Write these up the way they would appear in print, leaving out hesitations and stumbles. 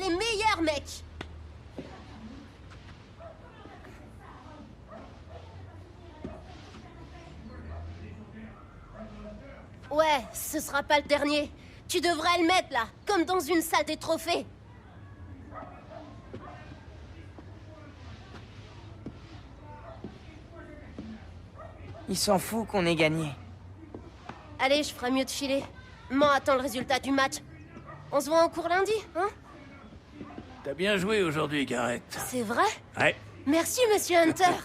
les meilleurs, mec. Ouais, ce sera pas le dernier. Tu devrais le mettre, là, comme dans une salle des trophées. Il s'en fout qu'on ait gagné. Allez, je ferais mieux de filer. M'en attends le résultat du match. On se voit en cours lundi, hein? T'as bien joué aujourd'hui, Garrett. C'est vrai? Ouais. Merci, monsieur Hunter.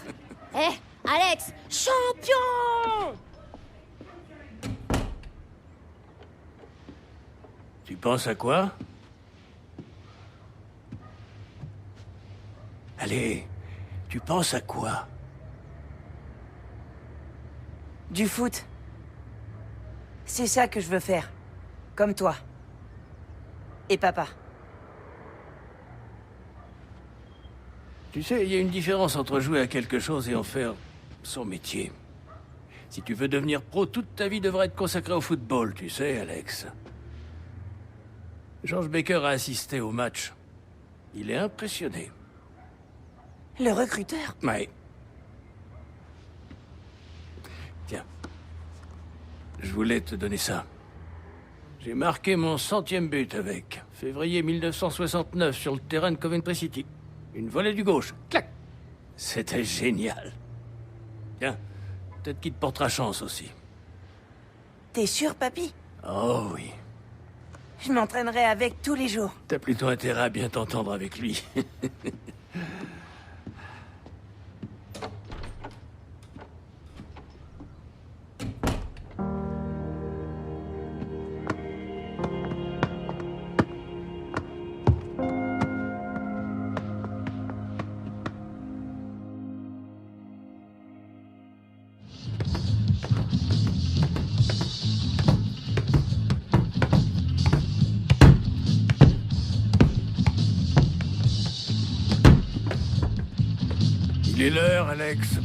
Eh, Alex, champion! Tu penses à quoi? Allez, tu penses à quoi? Du foot. C'est ça que je veux faire. Comme toi. Et papa. Tu sais, il y a une différence entre jouer à quelque chose et en faire son métier. Si tu veux devenir pro, toute ta vie devrait être consacrée au football, tu sais, Alex. George Baker a assisté au match. Il est impressionné. Le recruteur? Ouais. Tiens. Je voulais te donner ça. J'ai marqué mon 100e but avec. Février 1969 sur le terrain de Coventry City. Une volée du gauche. Clac! C'était génial. Tiens, peut-être qu'il te portera chance aussi. T'es sûr, papy? Oh oui. Je m'entraînerai avec tous les jours. T'as plutôt intérêt à bien t'entendre avec lui. Il est l'heure, Alex.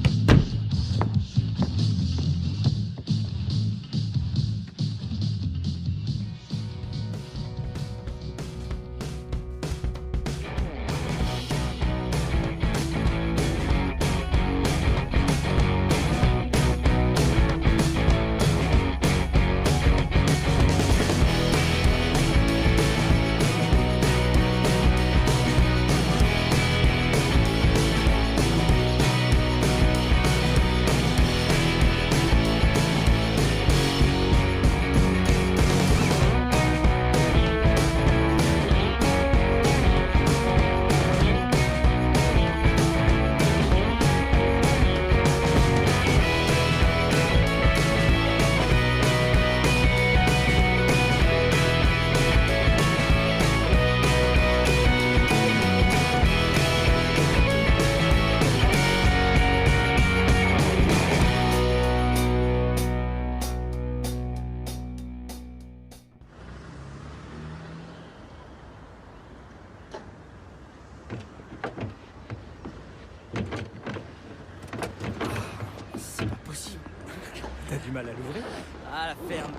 C'est pas possible. T'as du mal à l'ouvrir? Ah, la ferme.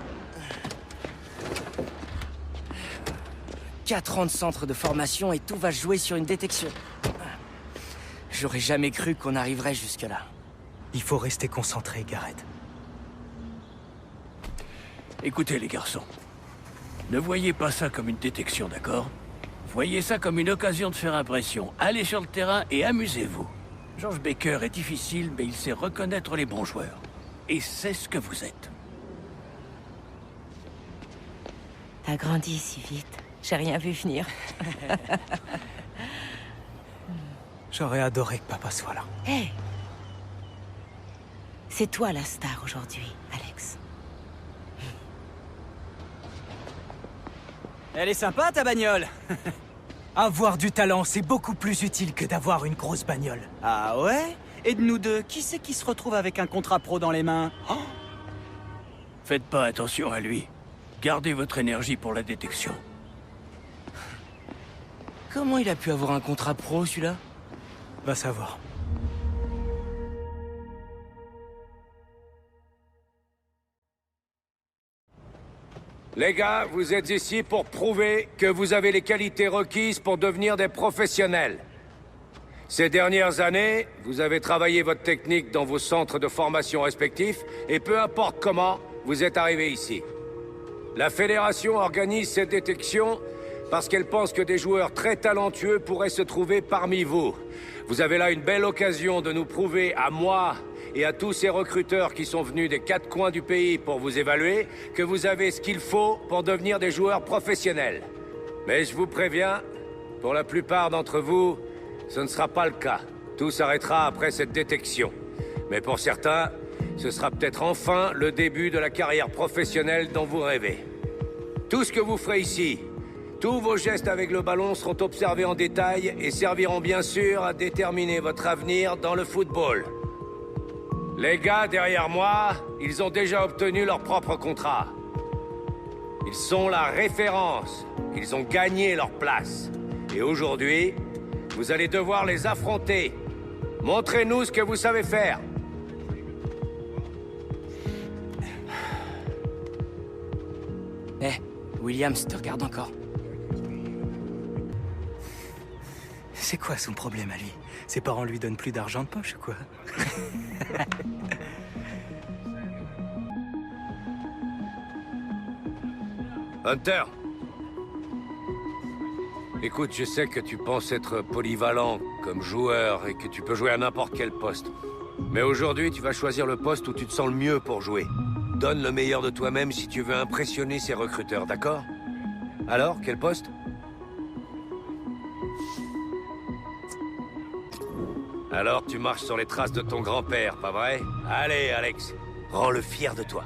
4 ans de centre de formation et tout va se jouer sur une détection. J'aurais jamais cru qu'on arriverait jusque-là. Il faut rester concentré, Garrett. Écoutez, les garçons. Ne voyez pas ça comme une détection, d'accord? Voyez ça comme une occasion de faire impression. Allez sur le terrain et amusez-vous. George Baker est difficile, mais il sait reconnaître les bons joueurs. Et c'est ce que vous êtes. T'as grandi si vite. J'ai rien vu venir. J'aurais adoré que papa soit là. Hé! C'est toi la star aujourd'hui, Alex. Elle est sympa, ta bagnole. Avoir du talent, c'est beaucoup plus utile que d'avoir une grosse bagnole. Ah ouais? Et de nous deux, qui c'est qui se retrouve avec un contrat pro dans les mains? Oh, Faites pas attention à lui. Gardez votre énergie pour la détection. Comment il a pu avoir un contrat pro, celui-là? Va savoir. Les gars, vous êtes ici pour prouver que vous avez les qualités requises pour devenir des professionnels. Ces dernières années, vous avez travaillé votre technique dans vos centres de formation respectifs, et peu importe comment, vous êtes arrivés ici. La Fédération organise cette détection parce qu'elle pense que des joueurs très talentueux pourraient se trouver parmi vous. Vous avez là une belle occasion de nous prouver à moi et à tous ces recruteurs qui sont venus des 4 coins du pays pour vous évaluer que vous avez ce qu'il faut pour devenir des joueurs professionnels. Mais je vous préviens, pour la plupart d'entre vous, ce ne sera pas le cas. Tout s'arrêtera après cette détection. Mais pour certains, ce sera peut-être enfin le début de la carrière professionnelle dont vous rêvez. Tout ce que vous ferez ici, tous vos gestes avec le ballon seront observés en détail et serviront bien sûr à déterminer votre avenir dans le football. Les gars derrière moi, ils ont déjà obtenu leur propre contrat. Ils sont la référence. Ils ont gagné leur place. Et aujourd'hui, vous allez devoir les affronter. Montrez-nous ce que vous savez faire. Williams te regarde encore. C'est quoi son problème à lui? Ses parents lui donnent plus d'argent de poche ou quoi? Hunter. Écoute, je sais que tu penses être polyvalent comme joueur et que tu peux jouer à n'importe quel poste. Mais aujourd'hui, tu vas choisir le poste où tu te sens le mieux pour jouer. Donne le meilleur de toi-même si tu veux impressionner ces recruteurs, d'accord? Alors, quel poste? Alors tu marches sur les traces de ton grand-père, pas vrai? Allez, Alex, rends-le fier de toi.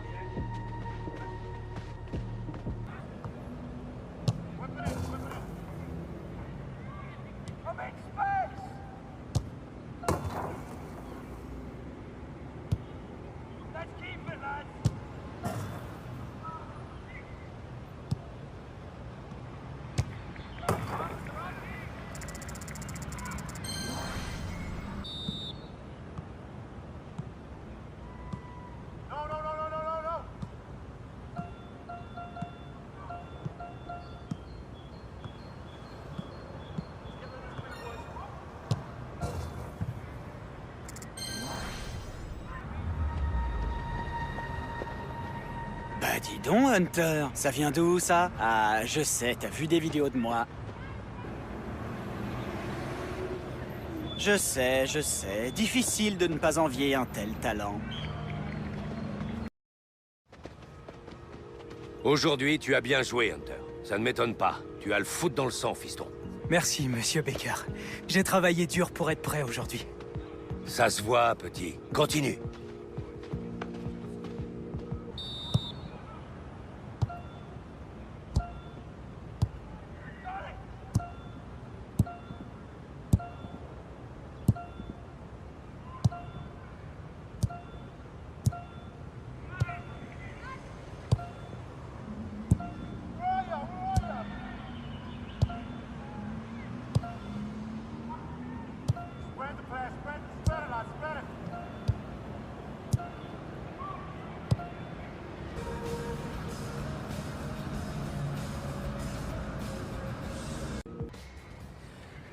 Bah dis donc, Hunter, ça vient d'où, ça? Ah, je sais, t'as vu des vidéos de moi. Je sais, difficile de ne pas envier un tel talent. Aujourd'hui, tu as bien joué, Hunter. Ça ne m'étonne pas. Tu as le foot dans le sang, fiston. Merci, monsieur Baker. J'ai travaillé dur pour être prêt aujourd'hui. Ça se voit, petit. Continue.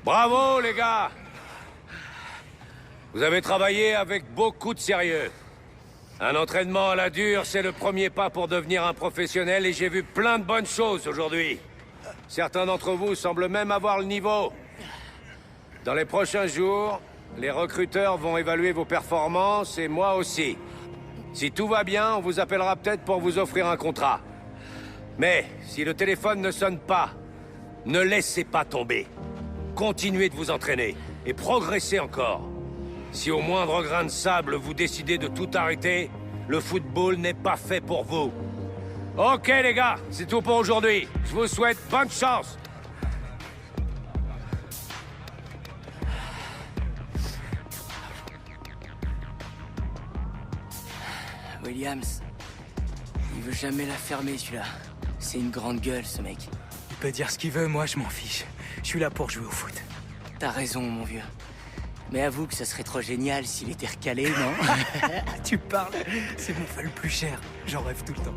Bravo, les gars! Vous avez travaillé avec beaucoup de sérieux. Un entraînement à la dure, c'est le premier pas pour devenir un professionnel et j'ai vu plein de bonnes choses aujourd'hui. Certains d'entre vous semblent même avoir le niveau. Dans les prochains jours, les recruteurs vont évaluer vos performances et moi aussi. Si tout va bien, on vous appellera peut-être pour vous offrir un contrat. Mais si le téléphone ne sonne pas, ne laissez pas tomber. Continuez de vous entraîner et progressez encore. Si au moindre grain de sable vous décidez de tout arrêter, le football n'est pas fait pour vous. Ok les gars, c'est tout pour aujourd'hui. Je vous souhaite bonne chance. Williams, il veut jamais la fermer, celui-là. C'est une grande gueule, ce mec. Il peut dire ce qu'il veut, moi je m'en fiche. Je suis là pour jouer au foot. T'as raison, mon vieux. Mais avoue que ça serait trop génial s'il était recalé, non? Tu parles? C'est mon feu le plus cher. J'en rêve tout le temps.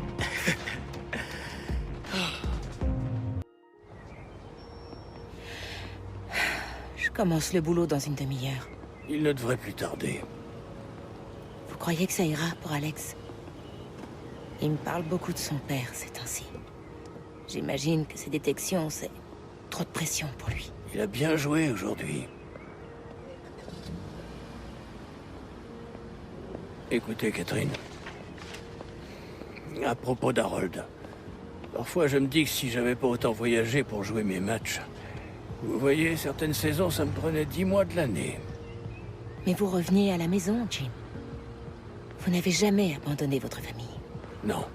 Commence le boulot dans une demi-heure. Il ne devrait plus tarder. Vous croyez que ça ira pour Alex? Il me parle beaucoup de son père, ces temps-ci. J'imagine que ces détections, c'est trop de pression pour lui. Il a bien joué aujourd'hui. Écoutez, Catherine. À propos d'Harold. Parfois, je me dis que si j'avais pas autant voyagé pour jouer mes matchs... Vous voyez, certaines saisons, ça me prenait 10 mois de l'année. Mais vous reveniez à la maison, Jim. Vous n'avez jamais abandonné votre famille. Non,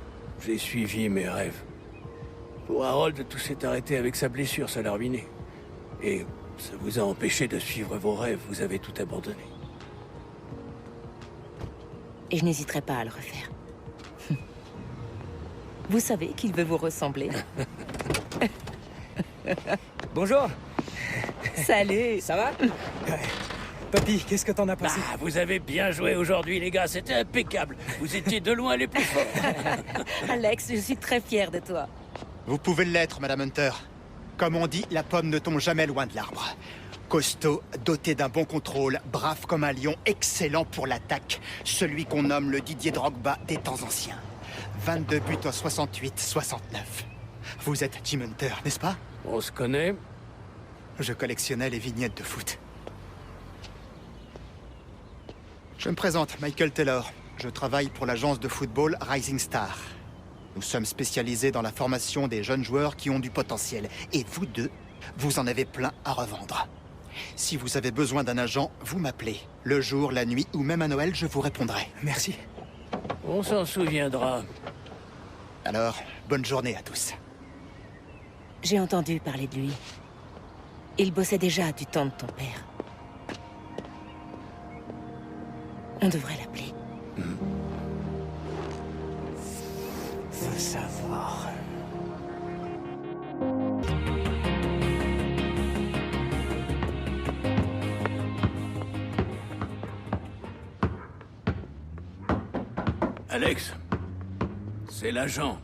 j'ai suivi mes rêves. Pour Harold, tout s'est arrêté avec sa blessure, ça l'a ruiné. Et ça vous a empêché de suivre vos rêves, vous avez tout abandonné. Et je n'hésiterai pas à le refaire. Vous savez qu'il veut vous ressembler. Bonjour. Salut. Ça va? Papy, qu'est-ce que t'en as pensé? Ah, vous avez bien joué aujourd'hui, les gars, c'était impeccable. Vous étiez de loin les plus forts. Alex, je suis très fière de toi. Vous pouvez l'être, Madame Hunter. Comme on dit, la pomme ne tombe jamais loin de l'arbre. Costaud, doté d'un bon contrôle, brave comme un lion, excellent pour l'attaque. Celui qu'on nomme le Didier Drogba des temps anciens. 22 buts en 68-69. Vous êtes Jim Hunter, n'est-ce pas? On se connaît? Je collectionnais les vignettes de foot. Je me présente, Michael Taylor. Je travaille pour l'agence de football Rising Star. Nous sommes spécialisés dans la formation des jeunes joueurs qui ont du potentiel. Et vous deux, vous en avez plein à revendre. Si vous avez besoin d'un agent, vous m'appelez. Le jour, la nuit ou même à Noël, je vous répondrai. Merci. On s'en souviendra. Alors, bonne journée à tous. J'ai entendu parler de lui. Il bossait déjà du temps de ton père. On devrait l'appeler. Faut savoir. Alex, c'est l'agent.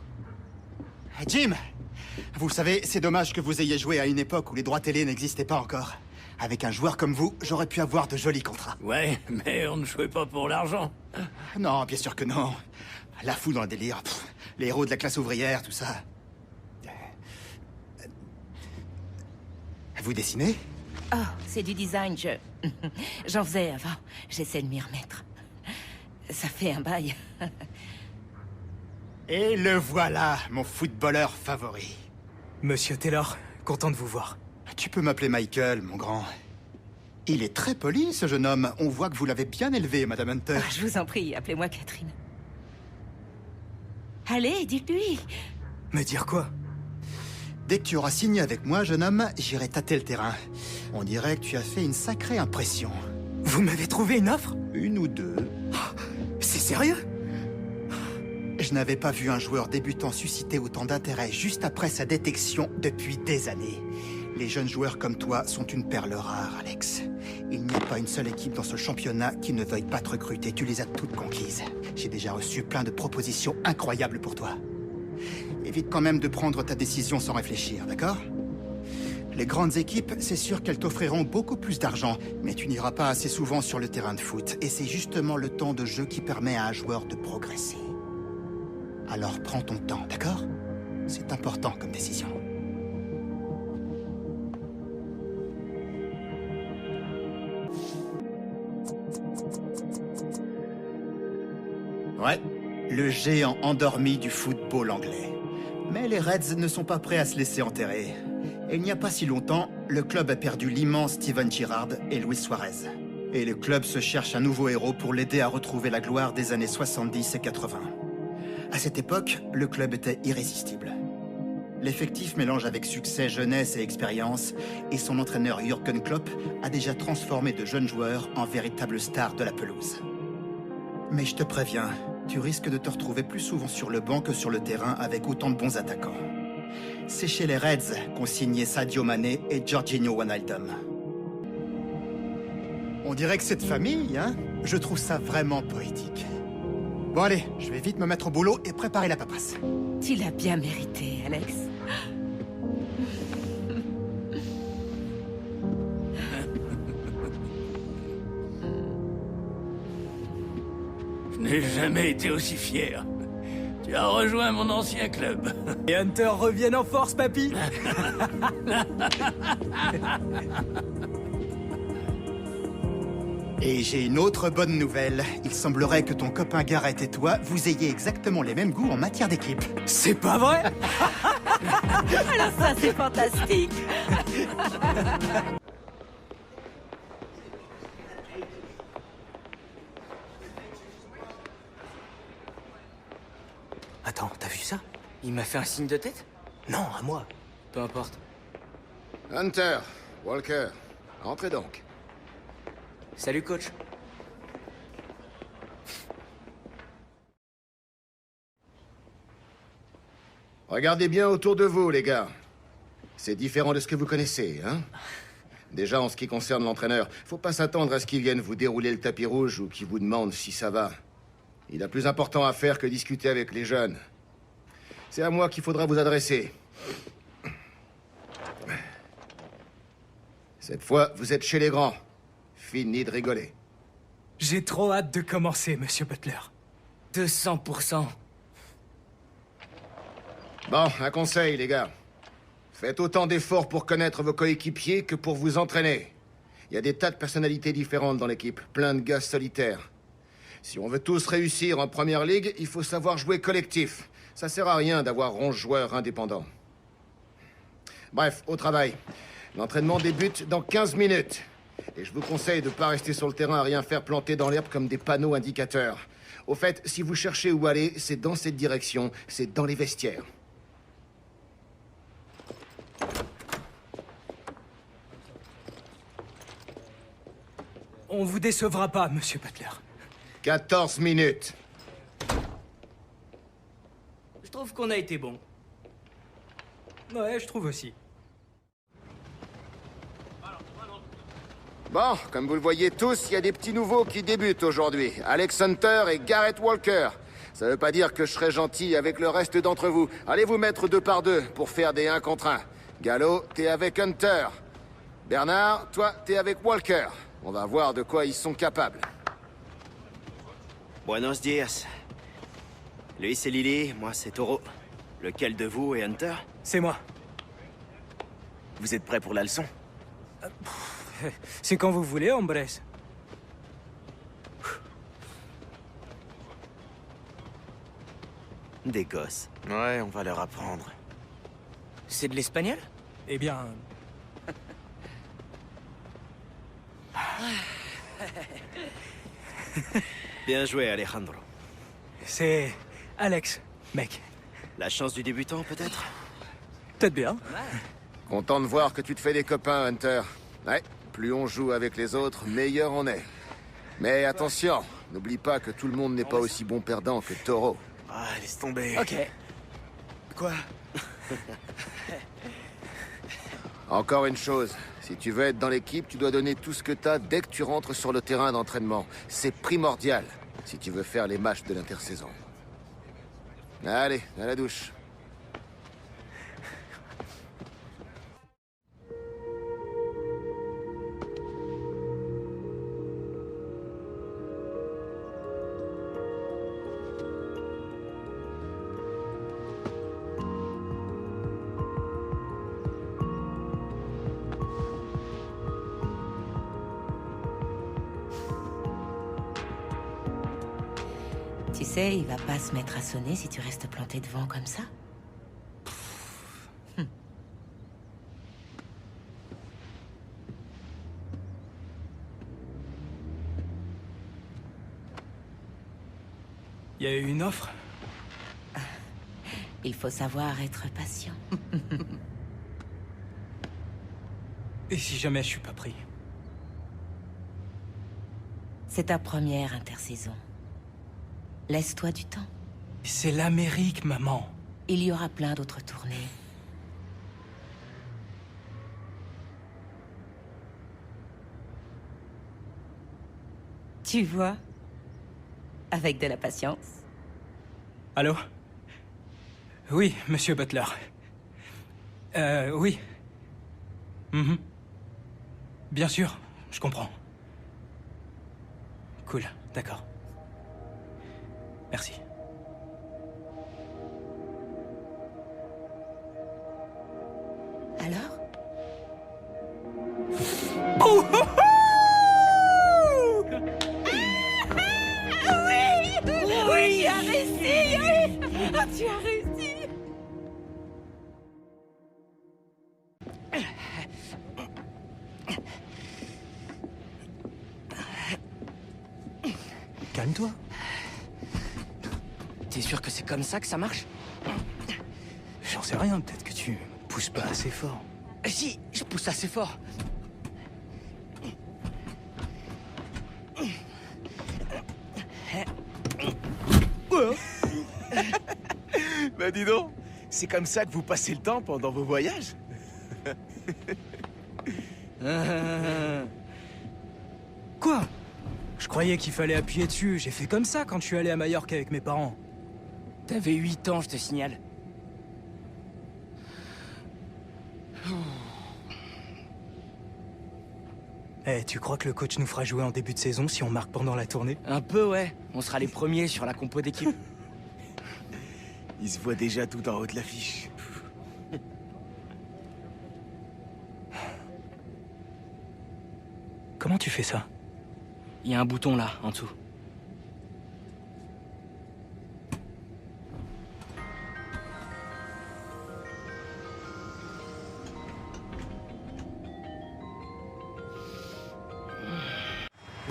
Jim! Vous savez, c'est dommage que vous ayez joué à une époque où les droits télé n'existaient pas encore. Avec un joueur comme vous, j'aurais pu avoir de jolis contrats. Ouais, mais on ne jouait pas pour l'argent. Non, bien sûr que non. La foule dans le délire. Pff, les héros de la classe ouvrière, tout ça. Vous dessinez? Oh, c'est du design, j'en faisais avant. J'essaie de m'y remettre. Ça fait un bail. Et le voilà, mon footballeur favori. Monsieur Taylor, content de vous voir. Tu peux m'appeler Michael, mon grand. Il est très poli, ce jeune homme. On voit que vous l'avez bien élevé, Madame Hunter. Je vous en prie, appelez-moi Catherine. Allez, dites-lui. Me dire quoi? Dès que tu auras signé avec moi, jeune homme, j'irai tâter le terrain. On dirait que tu as fait une sacrée impression. Vous m'avez trouvé une offre? Une ou deux. C'est sérieux? Je n'avais pas vu un joueur débutant susciter autant d'intérêt juste après sa détection depuis des années. Les jeunes joueurs comme toi sont une perle rare, Alex. Il n'y a pas une seule équipe dans ce championnat qui ne veuille pas te recruter. Tu les as toutes conquises. J'ai déjà reçu plein de propositions incroyables pour toi. Évite quand même de prendre ta décision sans réfléchir, d'accord? Les grandes équipes, c'est sûr qu'elles t'offriront beaucoup plus d'argent, mais tu n'iras pas assez souvent sur le terrain de foot. Et c'est justement le temps de jeu qui permet à un joueur de progresser. Alors prends ton temps, d'accord? C'est important comme décision. Ouais, le géant endormi du football anglais. Mais les Reds ne sont pas prêts à se laisser enterrer. Et il n'y a pas si longtemps, le club a perdu l'immense Steven Gerrard et Luis Suarez. Et le club se cherche un nouveau héros pour l'aider à retrouver la gloire des années 70 et 80. À cette époque, le club était irrésistible. L'effectif mélange avec succès jeunesse et expérience, et son entraîneur Jürgen Klopp a déjà transformé de jeunes joueurs en véritables stars de la pelouse. Mais je te préviens, tu risques de te retrouver plus souvent sur le banc que sur le terrain avec autant de bons attaquants. C'est chez les Reds qu'ont signé Sadio Mané et Georginio Wijnaldum. On dirait que cette famille, hein, je trouve ça vraiment poétique. Bon allez, je vais vite me mettre au boulot et préparer la papasse. Tu l'as bien mérité, Alex. Je n'ai jamais été aussi fier. Tu as rejoint mon ancien club. Et Hunter reviennent en force, papy. Et j'ai une autre bonne nouvelle. Il semblerait que ton copain Garrett et toi, vous ayez exactement les mêmes goûts en matière d'équipe. C'est pas vrai? Alors ça, c'est fantastique. Attends, t'as vu ça? Il m'a fait un signe de tête? Non, à moi. Peu importe. Hunter, Walker, entrez donc. Salut, coach. Regardez bien autour de vous, les gars. C'est différent de ce que vous connaissez, hein? Déjà, en ce qui concerne l'entraîneur, faut pas s'attendre à ce qu'il vienne vous dérouler le tapis rouge ou qu'il vous demande si ça va. Il a plus important à faire que discuter avec les jeunes. C'est à moi qu'il faudra vous adresser. Cette fois, vous êtes chez les grands. Fini de rigoler. J'ai trop hâte de commencer, Monsieur Butler. 200%. Bon, un conseil, les gars. Faites autant d'efforts pour connaître vos coéquipiers que pour vous entraîner. Il y a des tas de personnalités différentes dans l'équipe, plein de gars solitaires. Si on veut tous réussir en première ligue, il faut savoir jouer collectif. Ça sert à rien d'avoir 11 joueurs indépendants. Bref, au travail. L'entraînement débute dans 15 minutes. Et je vous conseille de ne pas rester sur le terrain à rien faire planter dans l'herbe comme des panneaux indicateurs. Au fait, si vous cherchez où aller, c'est dans cette direction, c'est dans les vestiaires. On vous décevra pas, Monsieur Butler. 14 minutes. Je trouve qu'on a été bon. Ouais, je trouve aussi. Bon, comme vous le voyez tous, il y a des petits nouveaux qui débutent aujourd'hui. Alex Hunter et Garrett Walker. Ça veut pas dire que je serai gentil avec le reste d'entre vous. Allez vous mettre 2 par 2 pour faire des 1 contre 1. Gallo, t'es avec Hunter. Bernard, toi, t'es avec Walker. On va voir de quoi ils sont capables. Buenos dias. Lui, c'est Lily, moi, c'est Toro. Lequel de vous est Hunter? C'est moi. Vous êtes prêts pour la leçon? C'est quand vous voulez, hombres. Des gosses. Ouais, on va leur apprendre. C'est de l'espagnol? Eh bien... Bien joué, Alejandro. C'est... Alex, mec. La chance du débutant, peut-être? Peut-être bien. Content de voir que tu te fais des copains, Hunter. Ouais, plus on joue avec les autres, meilleur on est. Mais attention, n'oublie pas que tout le monde n'est pas aussi bon perdant que Toro. Ah, laisse tomber. Ok. Quoi? Encore une chose, si tu veux être dans l'équipe, tu dois donner tout ce que t'as dès que tu rentres sur le terrain d'entraînement. C'est primordial, si tu veux faire les matchs de l'intersaison. Allez, à la douche. Tu sais, il va pas se mettre à sonner si tu restes planté devant comme ça. Il y a eu une offre? Il faut savoir être patient. Et si jamais je suis pas pris? C'est ta première intersaison. Laisse-toi du temps. C'est l'Amérique, maman. Il y aura plein d'autres tournées. Tu vois? Avec de la patience. Allô? Oui, Monsieur Butler. Oui. Mhm. Bien sûr, je comprends. Cool, d'accord. Merci. Alors? Oh, oh, Oui, tu as réussi! Ah, tu as réussi! Calme-toi. T'es sûr que c'est comme ça que ça marche? J'en sais rien, peut-être que tu pousses pas assez fort. Si, je pousse assez fort. Bah dis donc, c'est comme ça que vous passez le temps pendant vos voyages? Quoi? Je croyais qu'il fallait appuyer dessus. J'ai fait comme ça quand je suis allé à Majorque avec mes parents. T'avais 8 ans, je te signale. Eh, tu crois que le coach nous fera jouer en début de saison si on marque pendant la tournée? Un peu, ouais. On sera les premiers sur la compo d'équipe. Il se voit déjà tout en haut de l'affiche. Comment tu fais ça? Il y a un bouton là, en dessous.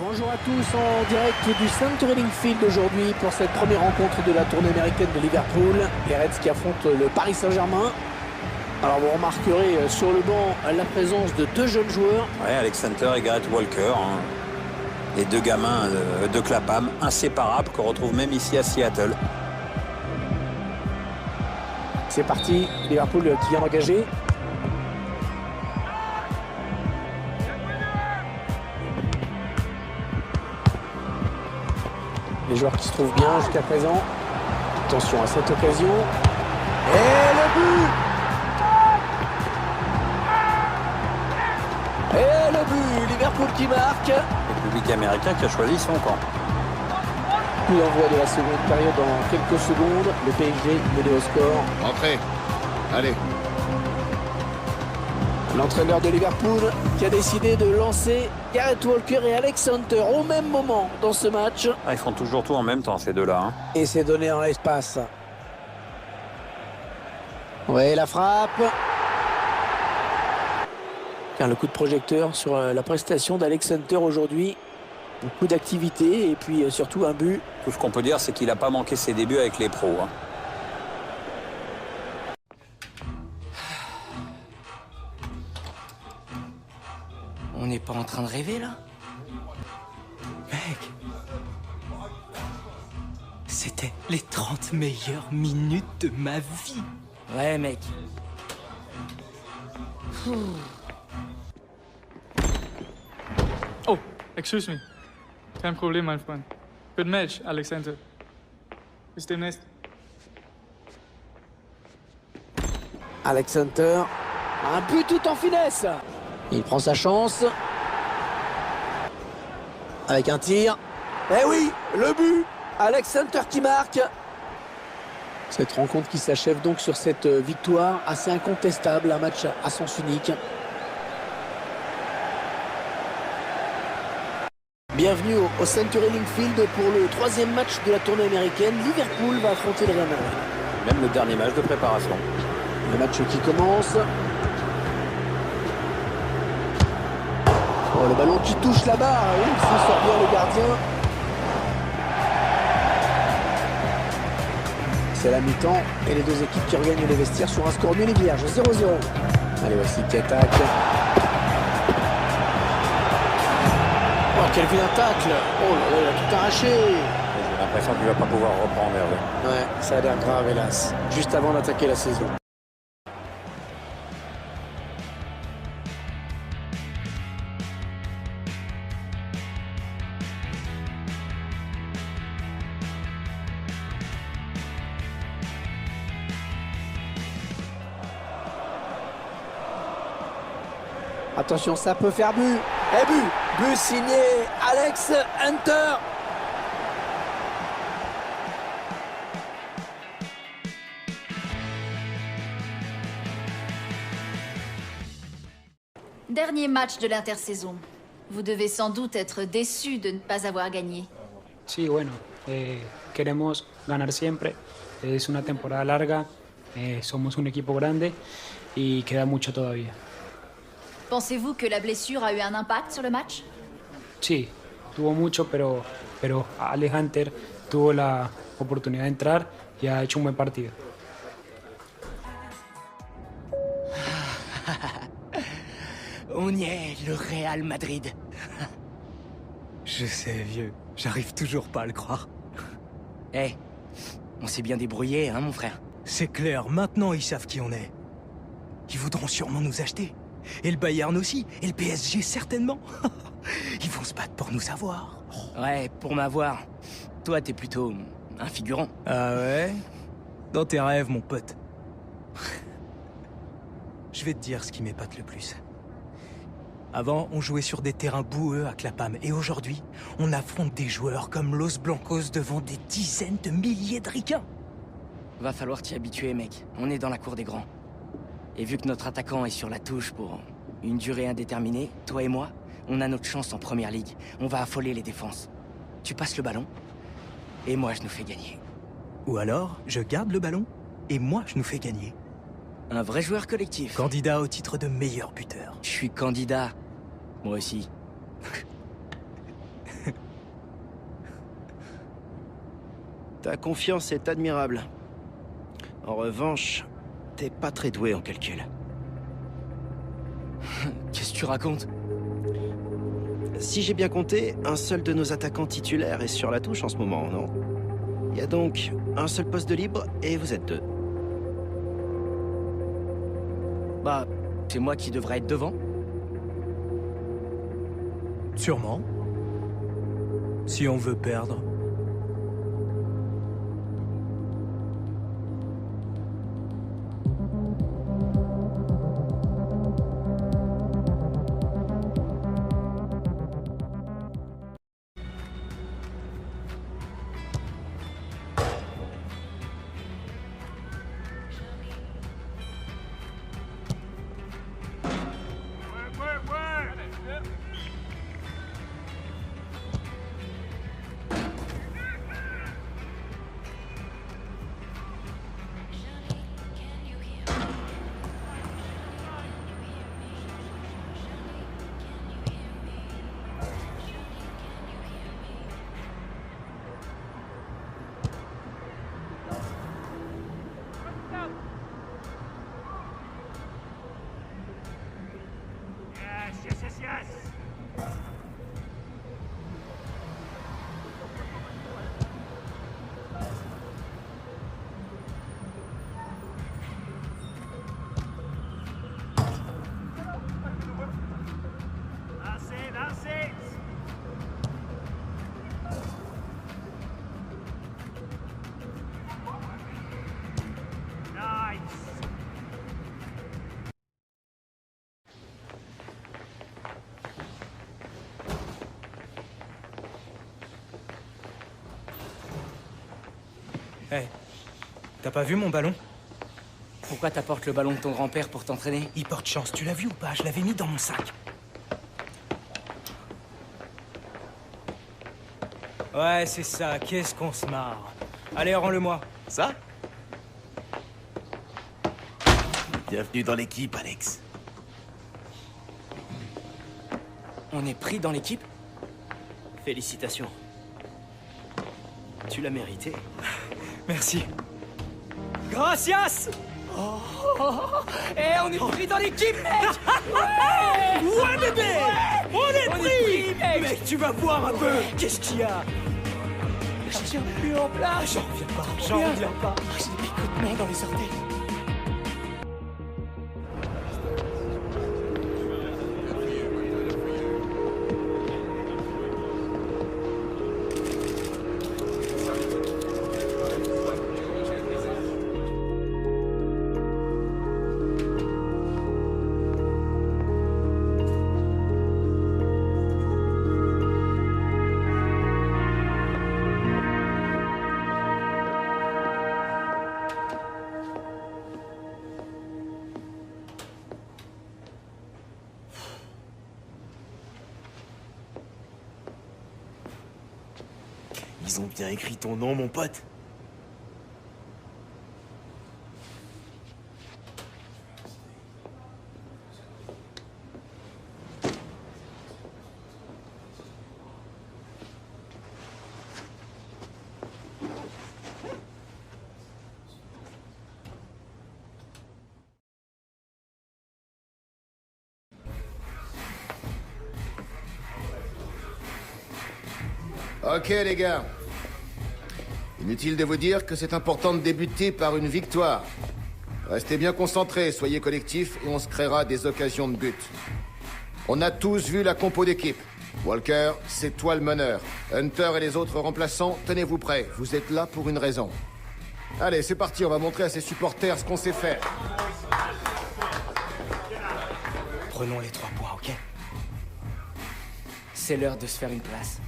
Bonjour à tous, en direct du Centurion Field aujourd'hui pour cette première rencontre de la tournée américaine de Liverpool. Les Reds qui affrontent le Paris Saint-Germain. Alors vous remarquerez sur le banc la présence de deux jeunes joueurs. Ouais, Alex Hunter et Gareth Walker, hein. Les deux gamins de Clapham, inséparables, qu'on retrouve même ici à Seattle. C'est parti, Liverpool qui vient d'engager. Les joueurs qui se trouvent bien jusqu'à présent. Attention à cette occasion. Et le but! Et le but! Liverpool qui marque. Le public américain qui a choisi son camp. Coup d'envoi de la seconde période dans quelques secondes. Le PSG mené au score. Entrez. Allez. L'entraîneur de Liverpool qui a décidé de lancer Gareth Walker et Alex Hunter au même moment dans ce match. Ah, ils font toujours tout en même temps, ces deux-là. Hein. Et c'est donné dans l'espace. Ouais, la frappe. Tiens, le coup de projecteur sur la prestation d'Alex Hunter aujourd'hui. Beaucoup d'activité et puis surtout un but. Tout ce qu'on peut dire, c'est qu'il n'a pas manqué ses débuts avec les pros. Hein. On n'est pas en train de rêver, là? Mec, c'était les 30 meilleures minutes de ma vie. Ouais, mec. Oh, excuse me. Kein Problem, mein Freund. Good match, Alex Hunter. Bis demnächst. Alex Hunter, un but tout en finesse. Il prend sa chance. Avec un tir. Eh oui, le but. Alex Hunter qui marque. Cette rencontre qui s'achève donc sur cette victoire assez incontestable. Un match à sens unique. Bienvenue au Centurion Field pour le troisième match de la tournée américaine. Liverpool va affronter le Real Madrid. Même le dernier match de préparation. Le match qui commence. Oh, le ballon qui touche la barre. Oui, il s'en sort bien le gardien. C'est la mi-temps et les deux équipes qui regagnent les vestiaires sur un score nul et vierge. 0-0. Allez, voici qui attaque. Oh, quel vilain tacle. Oh là là, il a tout arraché. J'ai l'impression qu'il va pas pouvoir reprendre, Hervé. Ouais, ça a l'air grave, hélas. Juste avant d'attaquer la saison. Attention, ça peut faire but. Et but. But signé Alex Hunter. dernier match de l'intersaison. Vous devez sans doute être déçu de ne pas avoir gagné. Sí, bueno, queremos ganar siempre. Es una temporada larga, somos un equipo grande y queda mucho todavía. Pensez-vous que la blessure a eu un impact sur le match? Sí, tuvo mucho, pero Alex Hunter tuvo la oportunidad de entrar y ha hecho un buen partido. On y est, le Real Madrid. Je sais, vieux. J'arrive toujours pas à le croire. Eh, on s'est bien débrouillé, hein, mon frère? C'est clair, maintenant ils savent qui on est. Ils voudront sûrement nous acheter. Et le Bayern aussi, et le PSG certainement. Ils vont se battre pour nous avoir. Ouais, pour m'avoir. Toi, t'es plutôt un figurant. Ah ouais? Dans tes rêves, mon pote. Je vais te dire ce qui m'épate le plus. Avant, on jouait sur des terrains boueux à Clapham, et aujourd'hui, on affronte des joueurs comme Los Blancos devant des dizaines de milliers de ricains. Va falloir t'y habituer, mec. On est dans la cour des grands. Et vu que notre attaquant est sur la touche pour une durée indéterminée, toi et moi, on a notre chance en première ligue. On va affoler les défenses. Tu passes le ballon, et moi je nous fais gagner. Ou alors, je garde le ballon, et moi je nous fais gagner. Un vrai joueur collectif. Candidat au titre de meilleur buteur. Je suis candidat. Moi aussi. Ta confiance est admirable. En revanche, t'es pas très doué en calcul. Qu'est-ce que tu racontes? Si j'ai bien compté, un seul de nos attaquants titulaires est sur la touche en ce moment, non? Il y a donc un seul poste de libre et vous êtes deux. Bah, c'est moi qui devrais être devant. Sûrement. Si on veut perdre. Hey, t'as pas vu mon ballon? Pourquoi t'apportes le ballon de ton grand-père pour t'entraîner? Il porte chance, tu l'as vu ou pas? Je l'avais mis dans mon sac. Ouais, c'est ça, qu'est-ce qu'on se marre. Allez, rends-le-moi. Ça? Bienvenue dans l'équipe, Alex. On est pris dans l'équipe? Félicitations. Tu l'as mérité. Merci. Gracias! On est pris dans l'équipe, mec! Ouais, bébé! Ouais, on est pris, mec! Mec, tu vas voir un peu! Qu'est-ce qu'il y a? Je tiens plus en place! J'en reviens pas, j'en reviens pas. J'ai des picotements dans les orteils. Ils ont bien écrit ton nom, mon pote. Ok les gars. Inutile de vous dire que c'est important de débuter par une victoire. Restez bien concentrés, soyez collectifs et on se créera des occasions de but. On a tous vu la compo d'équipe. Walker, c'est toi le meneur. Hunter et les autres remplaçants, tenez-vous prêts. Vous êtes là pour une raison. Allez, c'est parti, on va montrer à ces supporters ce qu'on sait faire. Prenons les 3 points, ok? C'est l'heure de se faire une place.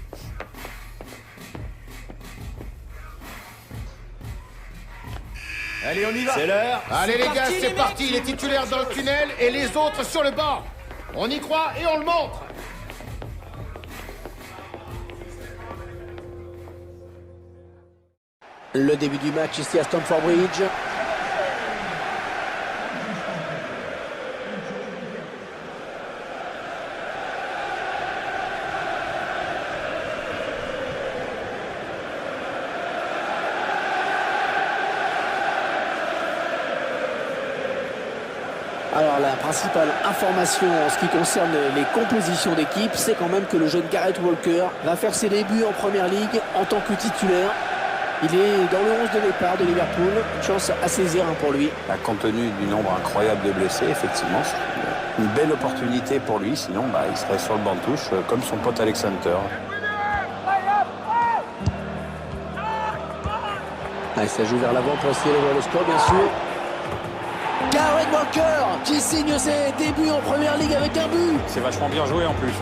Allez, on y va. C'est l'heure. Allez les gars, c'est parti. Les titulaires dans le tunnel et les autres sur le banc. On y croit et on le montre. Le début du match ici à Stamford Bridge. Alors la principale information en ce qui concerne les compositions d'équipe, c'est quand même que le jeune Gareth Walker va faire ses débuts en Première Ligue en tant que titulaire. Il est dans le 11 de départ de Liverpool, une chance à saisir pour lui. Compte tenu du nombre incroyable de blessés, effectivement, c'est une belle opportunité pour lui, sinon il serait sur le banc de touche comme son pote Alex Hunter. Allez, ça joue vers l'avant pour essayer d'avoir le score, bien sûr. Gareth Walker qui signe ses débuts en Première Ligue avec un but. C'est vachement bien joué en plus.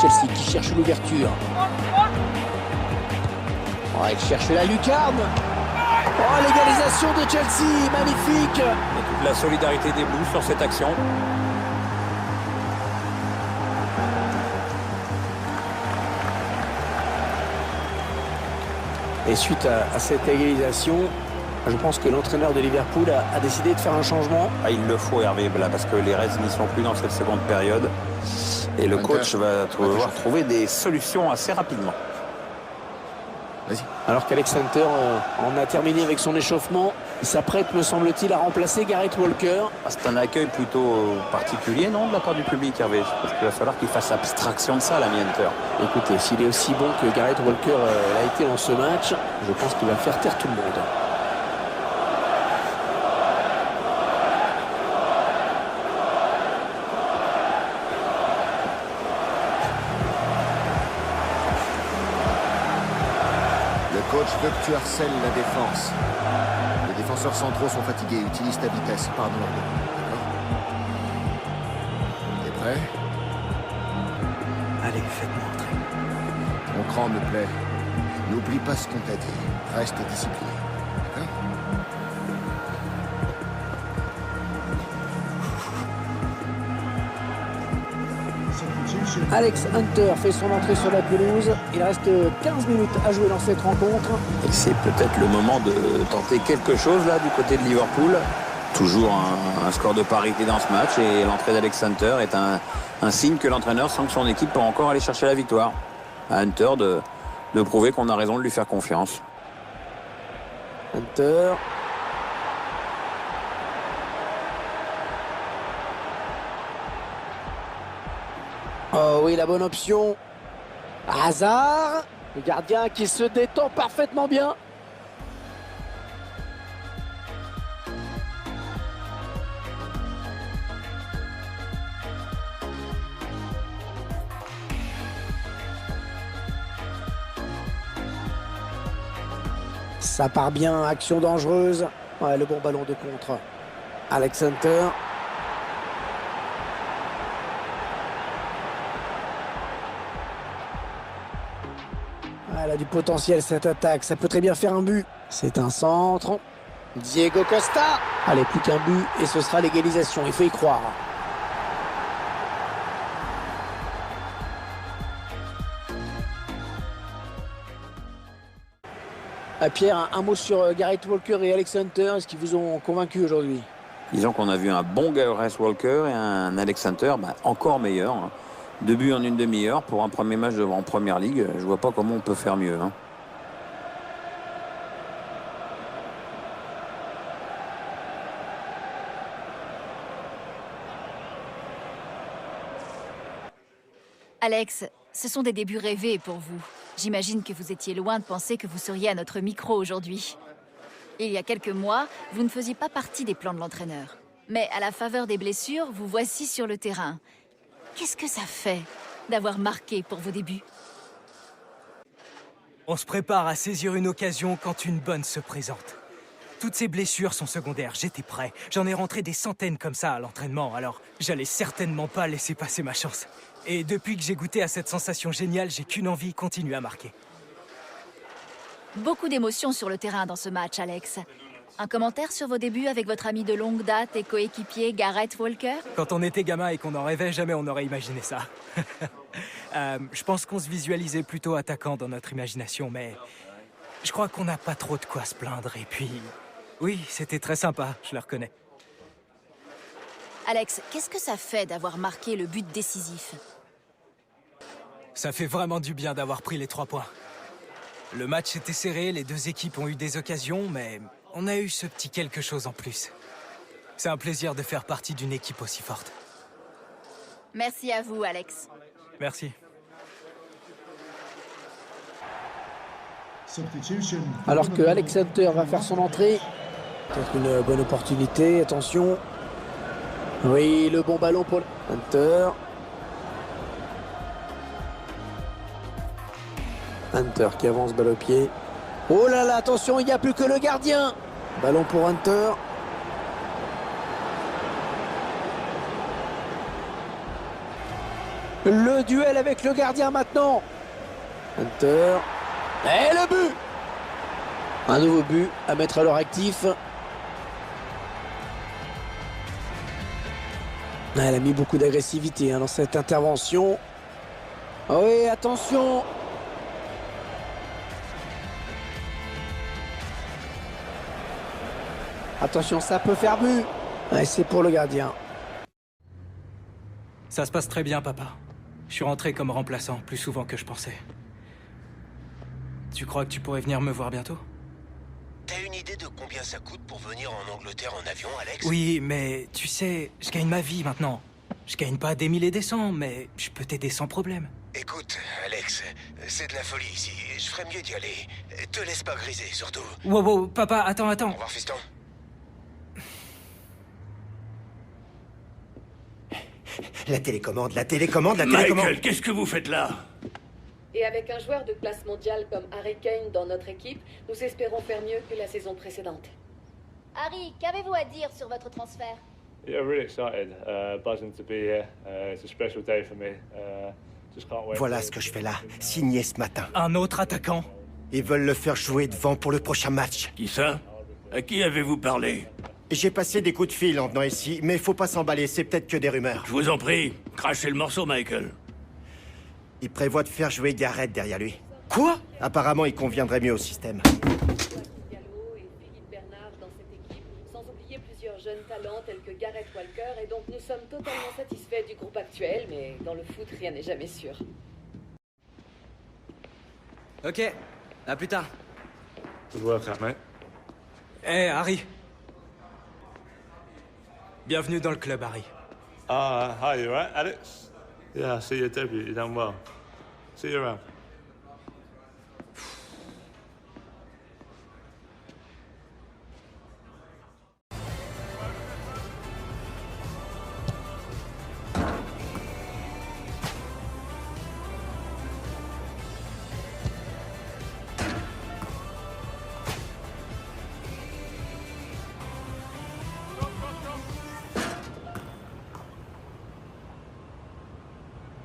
Chelsea qui cherche l'ouverture. Oh, il cherche la lucarne. Oh, l'égalisation de Chelsea, magnifique. Et toute la solidarité des Blues sur cette action. Et suite à cette égalisation, je pense que l'entraîneur de Liverpool a décidé de faire un changement. Il le faut, Hervé, là, parce que les Reds n'y sont plus dans cette seconde période. Et le coach va devoir trouver des solutions assez rapidement. Vas-y. Alors qu'Alex Hunter en a terminé avec son échauffement, il s'apprête, me semble-t-il, à remplacer Gareth Walker. C'est un accueil plutôt particulier, non, de la part du public, Hervé? Parce qu'il va falloir qu'il fasse abstraction de ça, l'ami Hunter. Écoutez, s'il est aussi bon que Gareth Walker l'a été dans ce match, je pense qu'il va faire taire tout le monde. Le coach veut que tu harcèles la défense. Les défenseurs centraux sont fatigués, utilise ta vitesse, pardon. D'accord? T'es prêt? Allez, faites-moi entrer. Ton cran me plaît. N'oublie pas ce qu'on t'a dit. Reste discipliné. D'accord? Alex Hunter fait son entrée sur la pelouse. Il reste 15 minutes à jouer dans cette rencontre. Et c'est peut-être le moment de tenter quelque chose là du côté de Liverpool. Toujours un score de parité dans ce match et l'entrée d'Alex Hunter est un signe que l'entraîneur sent que son équipe peut encore aller chercher la victoire. À Hunter de prouver qu'on a raison de lui faire confiance. Hunter. Oh oui, la bonne option. Hazard. Le gardien qui se détend parfaitement bien. Ça part bien, action dangereuse. Ouais, le bon ballon de contre. Alex Hunter. Elle a du potentiel cette attaque, ça peut très bien faire un but. C'est un centre. Diego Costa. Allez, plus qu'un but et ce sera l'égalisation, il faut y croire. Pierre, un mot sur Gareth Walker et Alex Hunter. Est-ce qu'ils vous ont convaincu aujourd'hui? Disons qu'on a vu un bon Gareth Walker et un Alex Hunter encore meilleur. Hein. 2 buts en une demi-heure pour un premier match en Première Ligue. Je vois pas comment on peut faire mieux. Hein. Alex, ce sont des débuts rêvés pour vous. J'imagine que vous étiez loin de penser que vous seriez à notre micro aujourd'hui. Il y a quelques mois, vous ne faisiez pas partie des plans de l'entraîneur. Mais à la faveur des blessures, vous voici sur le terrain. Qu'est-ce que ça fait d'avoir marqué pour vos débuts? On se prépare à saisir une occasion quand une bonne se présente. Toutes ces blessures sont secondaires, j'étais prêt. J'en ai rentré des centaines comme ça à l'entraînement, alors j'allais certainement pas laisser passer ma chance. Et depuis que j'ai goûté à cette sensation géniale, j'ai qu'une envie, continuer à marquer. Beaucoup d'émotions sur le terrain dans ce match, Alex. Un commentaire sur vos débuts avec votre ami de longue date et coéquipier Gareth Walker? Quand on était gamin et qu'on en rêvait, jamais on n'aurait imaginé ça. Je pense qu'on se visualisait plutôt attaquant dans notre imagination, mais je crois qu'on n'a pas trop de quoi se plaindre. Et puis, oui, c'était très sympa, je le reconnais. Alex, qu'est-ce que ça fait d'avoir marqué le but décisif? Ça fait vraiment du bien d'avoir pris les 3 points. Le match était serré, les 2 équipes ont eu des occasions, mais on a eu ce petit quelque chose en plus. C'est un plaisir de faire partie d'une équipe aussi forte. Merci à vous, Alex. Merci. Alors que Alex Hunter va faire son entrée. Peut-être une bonne opportunité, attention. Oui, le bon ballon pour Hunter. Hunter qui avance, balle au pied. Oh là là, attention, il n'y a plus que le gardien. Ballon pour Hunter. Le duel avec le gardien maintenant. Hunter. Et le but! Un nouveau but à mettre à leur actif. Elle a mis beaucoup d'agressivité dans cette intervention. Oh oui, attention! Attention, ça peut faire but. Ouais, c'est pour le gardien. Ça se passe très bien, papa. Je suis rentré comme remplaçant, plus souvent que je pensais. Tu crois que tu pourrais venir me voir bientôt? T'as une idée de combien ça coûte pour venir en Angleterre en avion, Alex? Oui, mais tu sais, je gagne ma vie maintenant. Je gagne pas des 1000 et des 100, mais je peux t'aider sans problème. Écoute, Alex, c'est de la folie ici. Je ferais mieux d'y aller. Te laisse pas griser, surtout. Wow, papa, attends. Au revoir, fiston. La télécommande. Michael, qu'est-ce que vous faites là? Et avec un joueur de classe mondiale comme Harry Kane dans notre équipe, nous espérons faire mieux que la saison précédente. Harry, qu'avez-vous à dire sur votre transfert? Yeah, really excited. Buzzing to be here. It's a special day for me. Just can't wait. Voilà ce que je fais là, signé ce matin. Un autre attaquant? Ils veulent le faire jouer devant pour le prochain match. Qui ça? À qui avez-vous parlé? J'ai passé des coups de fil en venant ici, mais faut pas s'emballer, c'est peut-être que des rumeurs. Je vous en prie, crachez le morceau, Michael. Il prévoit de faire jouer Gareth derrière lui. Quoi? Apparemment, il conviendrait mieux au système. Sans oublier plusieurs jeunes talents tels que Gareth Walker, et donc nous sommes totalement satisfaits du groupe actuel, mais dans le foot, rien n'est jamais sûr. Ok, à plus tard. Good work, mate. Hey, Harry. Bienvenue dans le club, Harry. Hi, you right, Alex? Yeah, I see your debut. You've done well. See you around.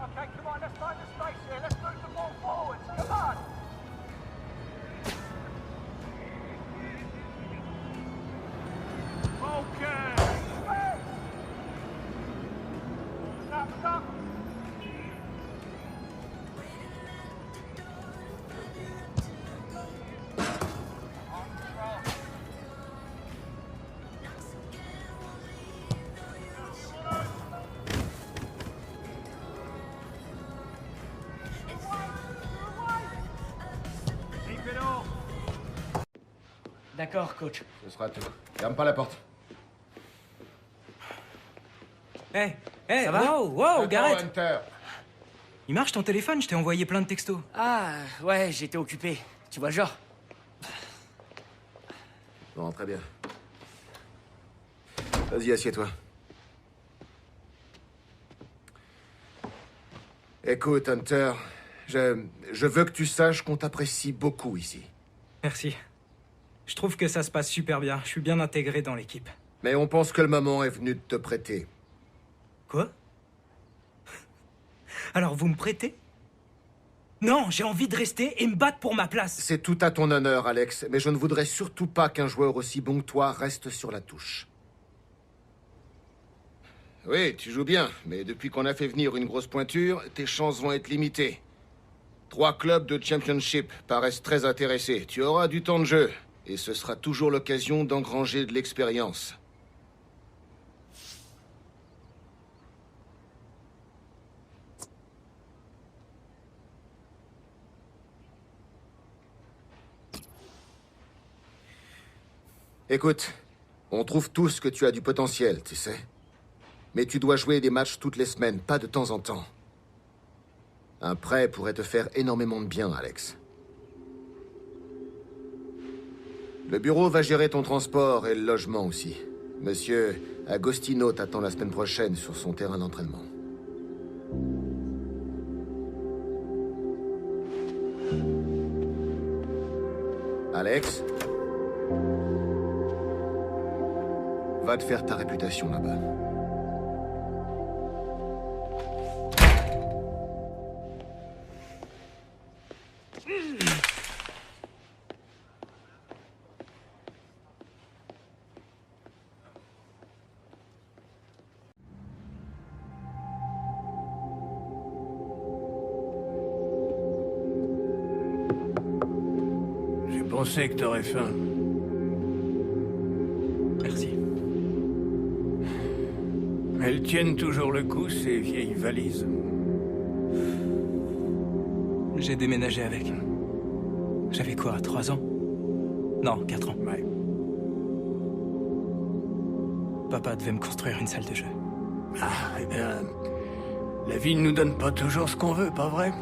Okay, come on, let's find the space here. Let's move the ball forward. D'accord, coach. Ce sera tout. Ferme pas la porte. Hé, Ça va? wow, Gareth! Hunter. Il marche ton téléphone, je t'ai envoyé plein de textos. Ah, ouais, j'étais occupé. Tu vois le genre? Bon, très bien. Vas-y, assieds-toi. Écoute, Hunter, je veux que tu saches qu'on t'apprécie beaucoup ici. Merci. Je trouve que ça se passe super bien. Je suis bien intégré dans l'équipe. Mais on pense que le moment est venu de te prêter. Quoi? Alors vous me prêtez? Non, j'ai envie de rester et me battre pour ma place. C'est tout à ton honneur, Alex, mais je ne voudrais surtout pas qu'un joueur aussi bon que toi reste sur la touche. Oui, tu joues bien, mais depuis qu'on a fait venir une grosse pointure, tes chances vont être limitées. 3 clubs de championship paraissent très intéressés. Tu auras du temps de jeu, et ce sera toujours l'occasion d'engranger de l'expérience. Écoute, on trouve tous que tu as du potentiel, tu sais. Mais tu dois jouer des matchs toutes les semaines, pas de temps en temps. Un prêt pourrait te faire énormément de bien, Alex. Le bureau va gérer ton transport et le logement aussi. Monsieur Agostino t'attend la semaine prochaine sur son terrain d'entraînement. Alex? Va te faire ta réputation là-bas. J'ai pensé que t'aurais faim. Merci. Elles tiennent toujours le coup, ces vieilles valises. J'ai déménagé avec. J'avais quoi, 3 ans? Non, 4 ans. Ouais. Papa devait me construire une salle de jeu. Ah, eh bien... La vie ne nous donne pas toujours ce qu'on veut, pas vrai?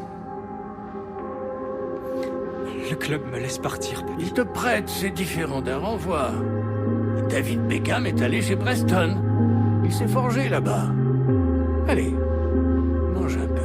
Le club me laisse partir, papy. Il te prête, c'est différent d'un renvoi. David Beckham est allé chez Preston. Il s'est forgé là-bas. Allez, mange un peu.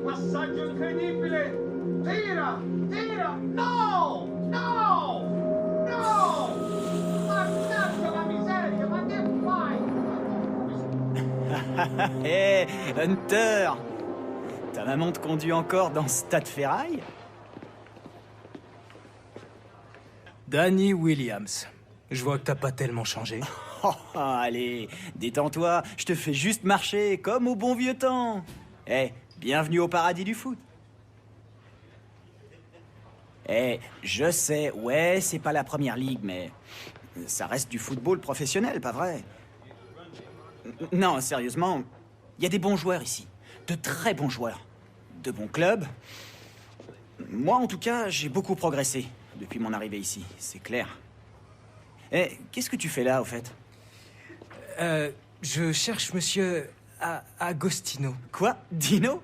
Passaggio incredibile! Tira! Tira! No! No! No! Mannaggia la miseria, ma che fai? Hé, Hunter! Ta maman te conduit encore dans ce tas de ferraille? Danny Williams. Je vois que t'as pas tellement changé. Oh, allez, détends-toi, je te fais juste marcher comme au bon vieux temps. Hé, bienvenue au paradis du foot. Eh, je sais, ouais, c'est pas la première ligue, mais ça reste du football professionnel, pas vrai? Non, sérieusement, il y a des bons joueurs ici. De très bons joueurs. De bons clubs. Moi, en tout cas, j'ai beaucoup progressé depuis mon arrivée ici, c'est clair. Eh, qu'est-ce que tu fais là, au fait? Je cherche monsieur Agostino. Quoi? Dino?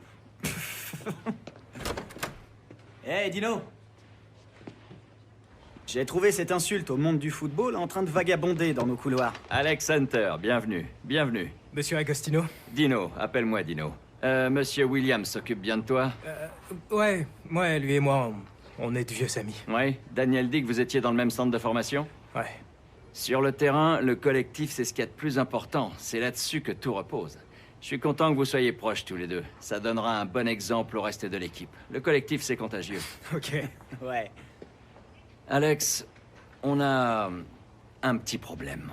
Hey, Dino! J'ai trouvé cette insulte au monde du football en train de vagabonder dans nos couloirs. Alex Hunter, bienvenue, bienvenue. Monsieur Agostino? Dino, appelle-moi Dino. Monsieur Williams s'occupe bien de toi? Ouais, lui et moi, on est de vieux amis. Ouais, Daniel dit que vous étiez dans le même centre de formation? Ouais. Sur le terrain, le collectif, c'est ce qu'il y a de plus important. C'est là-dessus que tout repose. Je suis content que vous soyez proches tous les deux. Ça donnera un bon exemple au reste de l'équipe. Le collectif, c'est contagieux. Ok. Ouais. Alex, on a un petit problème.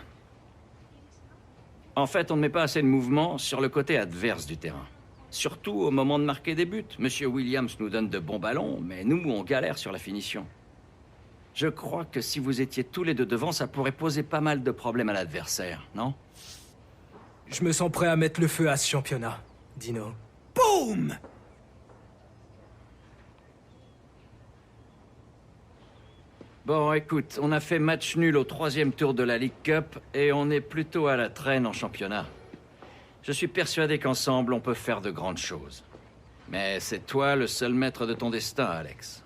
En fait, on ne met pas assez de mouvement sur le côté adverse du terrain. Surtout au moment de marquer des buts. Monsieur Williams nous donne de bons ballons, mais nous, on galère sur la finition. Je crois que si vous étiez tous les deux devant, ça pourrait poser pas mal de problèmes à l'adversaire, non? Je me sens prêt à mettre le feu à ce championnat, Dino. Boum! Bon, écoute, on a fait match nul au 3e tour de la League Cup et on est plutôt à la traîne en championnat. Je suis persuadé qu'ensemble, on peut faire de grandes choses. Mais c'est toi le seul maître de ton destin, Alex.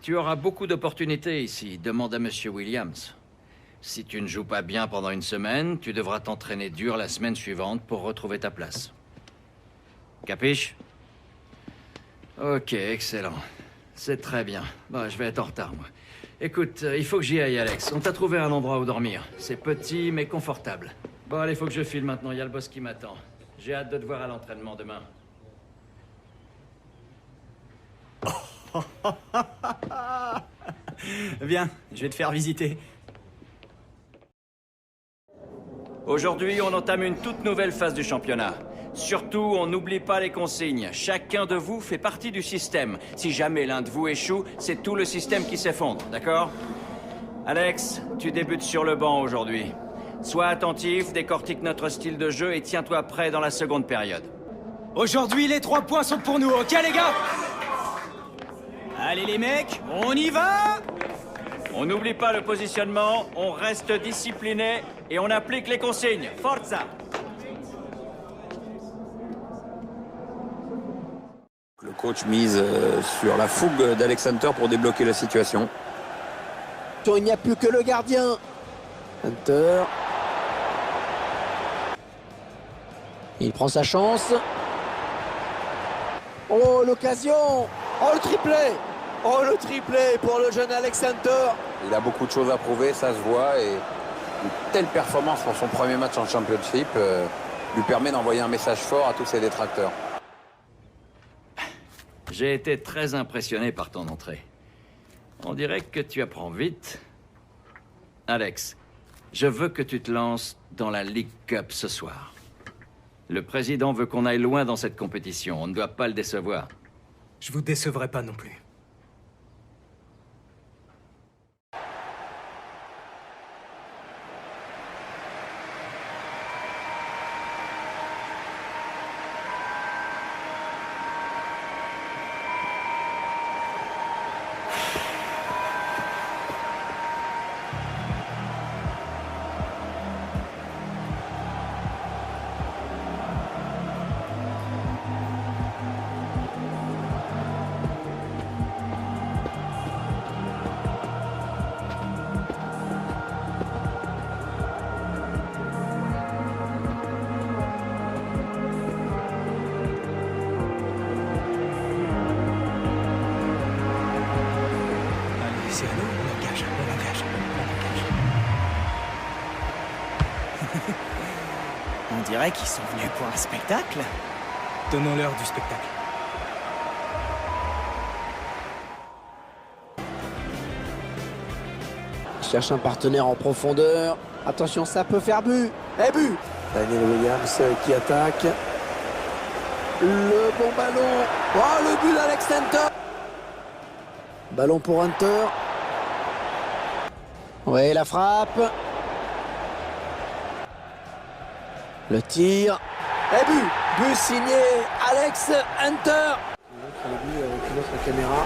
Tu auras beaucoup d'opportunités ici, demande à Monsieur Williams. Si tu ne joues pas bien pendant une semaine, tu devras t'entraîner dur la semaine suivante pour retrouver ta place. Capiche? Ok, excellent. C'est très bien. Bon, je vais être en retard, moi. Écoute, il faut que j'y aille, Alex. On t'a trouvé un endroit où dormir. C'est petit, mais confortable. Bon, allez, il faut que je file maintenant. Il y a le boss qui m'attend. J'ai hâte de te voir à l'entraînement demain. Viens, je vais te faire visiter. Aujourd'hui, on entame une toute nouvelle phase du championnat. Surtout, on n'oublie pas les consignes. Chacun de vous fait partie du système. Si jamais l'un de vous échoue, c'est tout le système qui s'effondre, d'accord? Alex, tu débutes sur le banc aujourd'hui. Sois attentif, décortique notre style de jeu et tiens-toi prêt dans la seconde période. Aujourd'hui, les 3 points sont pour nous, ok les gars? Allez les mecs, on y va! On n'oublie pas le positionnement, on reste discipliné et on applique les consignes. Forza! Le coach mise sur la fougue d'Alex Hunter pour débloquer la situation. Il n'y a plus que le gardien. Hunter. Il prend sa chance. Oh, l'occasion! Oh, le triplé! Oh, le triplé pour le jeune Alex Hunter! Il a beaucoup de choses à prouver, ça se voit, et une telle performance pour son premier match en Championship lui permet d'envoyer un message fort à tous ses détracteurs. J'ai été très impressionné par ton entrée. On dirait que tu apprends vite. Alex, je veux que tu te lances dans la League Cup ce soir. Le président veut qu'on aille loin dans cette compétition. On ne doit pas le décevoir. Je vous décevrai pas non plus. On dirait qu'ils sont venus pour un spectacle. Donnons-leur du spectacle. Il cherche un partenaire en profondeur. Attention, ça peut faire but. Et but! Daniel Williams qui attaque. Le bon ballon. Oh, le but d'Alex Hunter. Ballon pour Hunter. Oui, la frappe. Le tir. Et but. But signé Alex Hunter. On montre le but avec une autre caméra.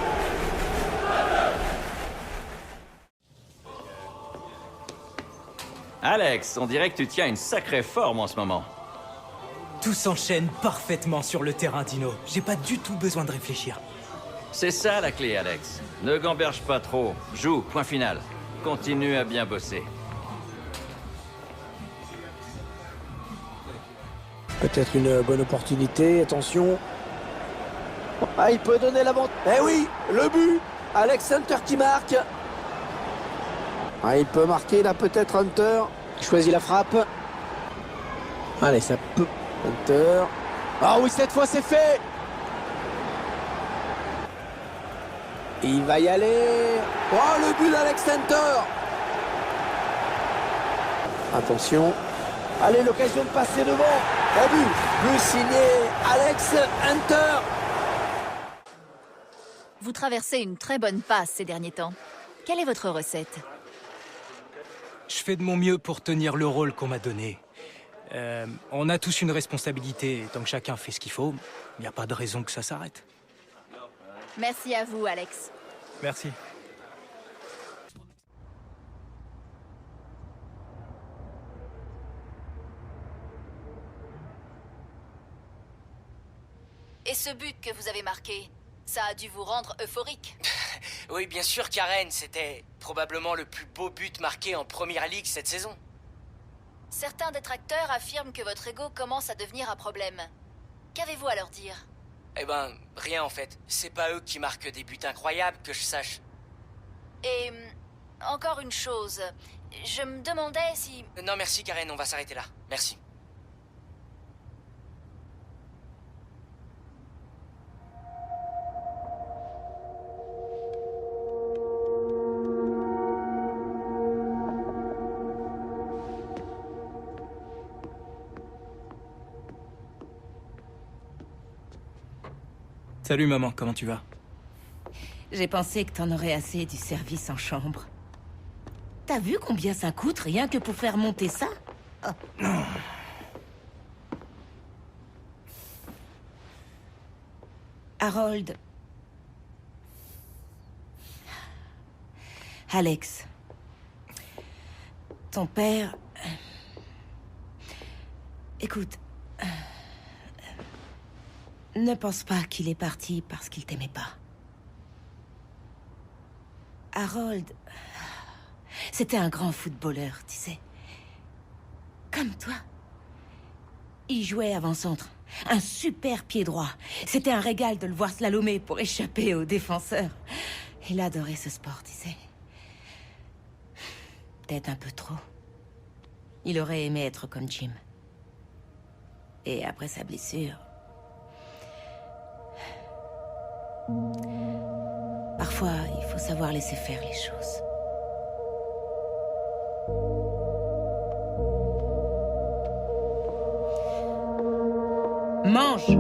Alex, on dirait que tu tiens une sacrée forme en ce moment. Tout s'enchaîne parfaitement sur le terrain, Dino. J'ai pas du tout besoin de réfléchir. C'est ça la clé, Alex. Ne gamberge pas trop. Joue, point final. Continue à bien bosser. Peut-être une bonne opportunité, attention. Ah, il peut donner l'avantage. Eh oui, le but. Alex Hunter qui marque. Ah, il peut marquer là peut-être Hunter. Il choisit la frappe. Allez, ça peut. Hunter. Ah oui, cette fois c'est fait. Il va y aller. Oh, le but d'Alex Hunter. Attention. Allez, l'occasion de passer devant. Un but signé Alex Hunter. Vous traversez une très bonne passe ces derniers temps. Quelle est votre recette? Je fais de mon mieux pour tenir le rôle qu'on m'a donné. On a tous une responsabilité, et tant que chacun fait ce qu'il faut, il n'y a pas de raison que ça s'arrête. Merci à vous, Alex. Merci. Et ce but que vous avez marqué, ça a dû vous rendre euphorique. Oui, bien sûr, Karen, c'était probablement le plus beau but marqué en Première Ligue cette saison. Certains détracteurs affirment que votre ego commence à devenir un problème. Qu'avez-vous à leur dire? Eh ben, rien en fait. C'est pas eux qui marquent des buts incroyables, que je sache. Et encore une chose, je me demandais si... Non, merci, Karen, on va s'arrêter là. Merci. Salut maman, comment tu vas? J'ai pensé que t'en aurais assez du service en chambre. T'as vu combien ça coûte rien que pour faire monter ça? Oh. Harold. Alex. Ton père... Écoute... Ne pense pas qu'il est parti parce qu'il t'aimait pas. Harold... C'était un grand footballeur, tu sais. Comme toi. Il jouait avant-centre. Un super pied droit. C'était un régal de le voir slalomer pour échapper aux défenseurs. Il adorait ce sport, tu sais. Peut-être un peu trop. Il aurait aimé être comme Jim. Et après sa blessure... Parfois, il faut savoir laisser faire les choses. Mange!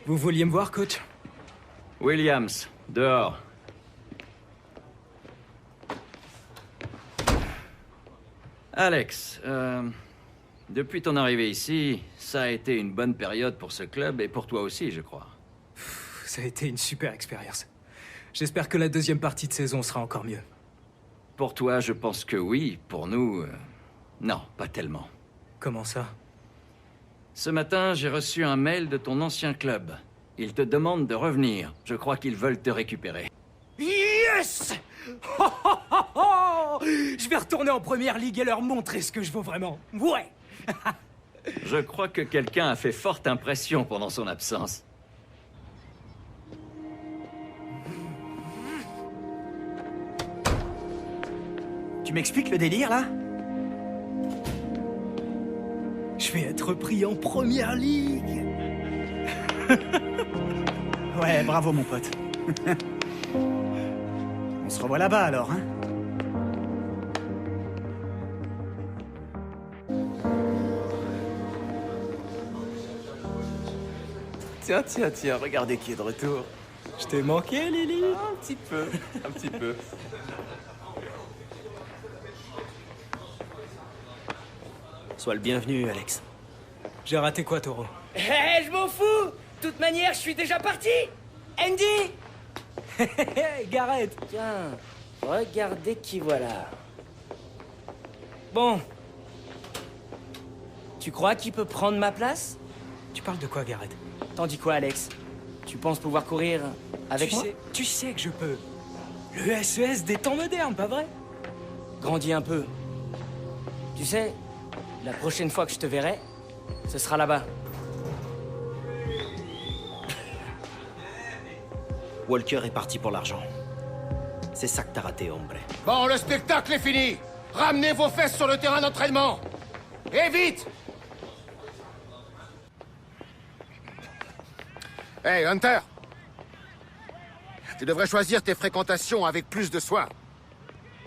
Vous vouliez me voir, coach? Williams, dehors. Alex, depuis ton arrivée ici, ça a été une bonne période pour ce club et pour toi aussi, je crois. Ça a été une super expérience. J'espère que la deuxième partie de saison sera encore mieux. Pour toi, je pense que oui. Pour nous, non, pas tellement. Comment ça? Ce matin, j'ai reçu un mail de ton ancien club. Ils te demandent de revenir. Je crois qu'ils veulent te récupérer. Yes! Oh, oh, oh, oh! Je vais retourner en première ligue et leur montrer ce que je vaux vraiment. Ouais! Je crois que quelqu'un a fait forte impression pendant son absence. Tu m'expliques le délire, là? Je vais être pris en première ligue. Ouais, bravo, mon pote. On se revoit là-bas, alors, hein? Tiens, tiens, tiens, regardez qui est de retour. Je t'ai manqué, Lily? Un petit peu, un petit peu. Sois le bienvenu, Alex. J'ai raté quoi, Taureau? Hé, je m'en fous! De toute manière, je suis déjà parti! Andy! Hé, Gareth! Tiens, regardez qui voilà. Bon. Tu crois qu'il peut prendre ma place? Tu parles de quoi, Gareth? T'en dis quoi, Alex? Tu penses pouvoir courir avec moi? Tu sais que je peux. Le SES des temps modernes, pas vrai? Grandis un peu. Tu sais, la prochaine fois que je te verrai, ce sera là-bas. Walker est parti pour l'argent. C'est ça que t'as raté, hombre. Bon, le spectacle est fini. Ramenez vos fesses sur le terrain d'entraînement. Et vite! Hey, Hunter! Tu devrais choisir tes fréquentations avec plus de soin.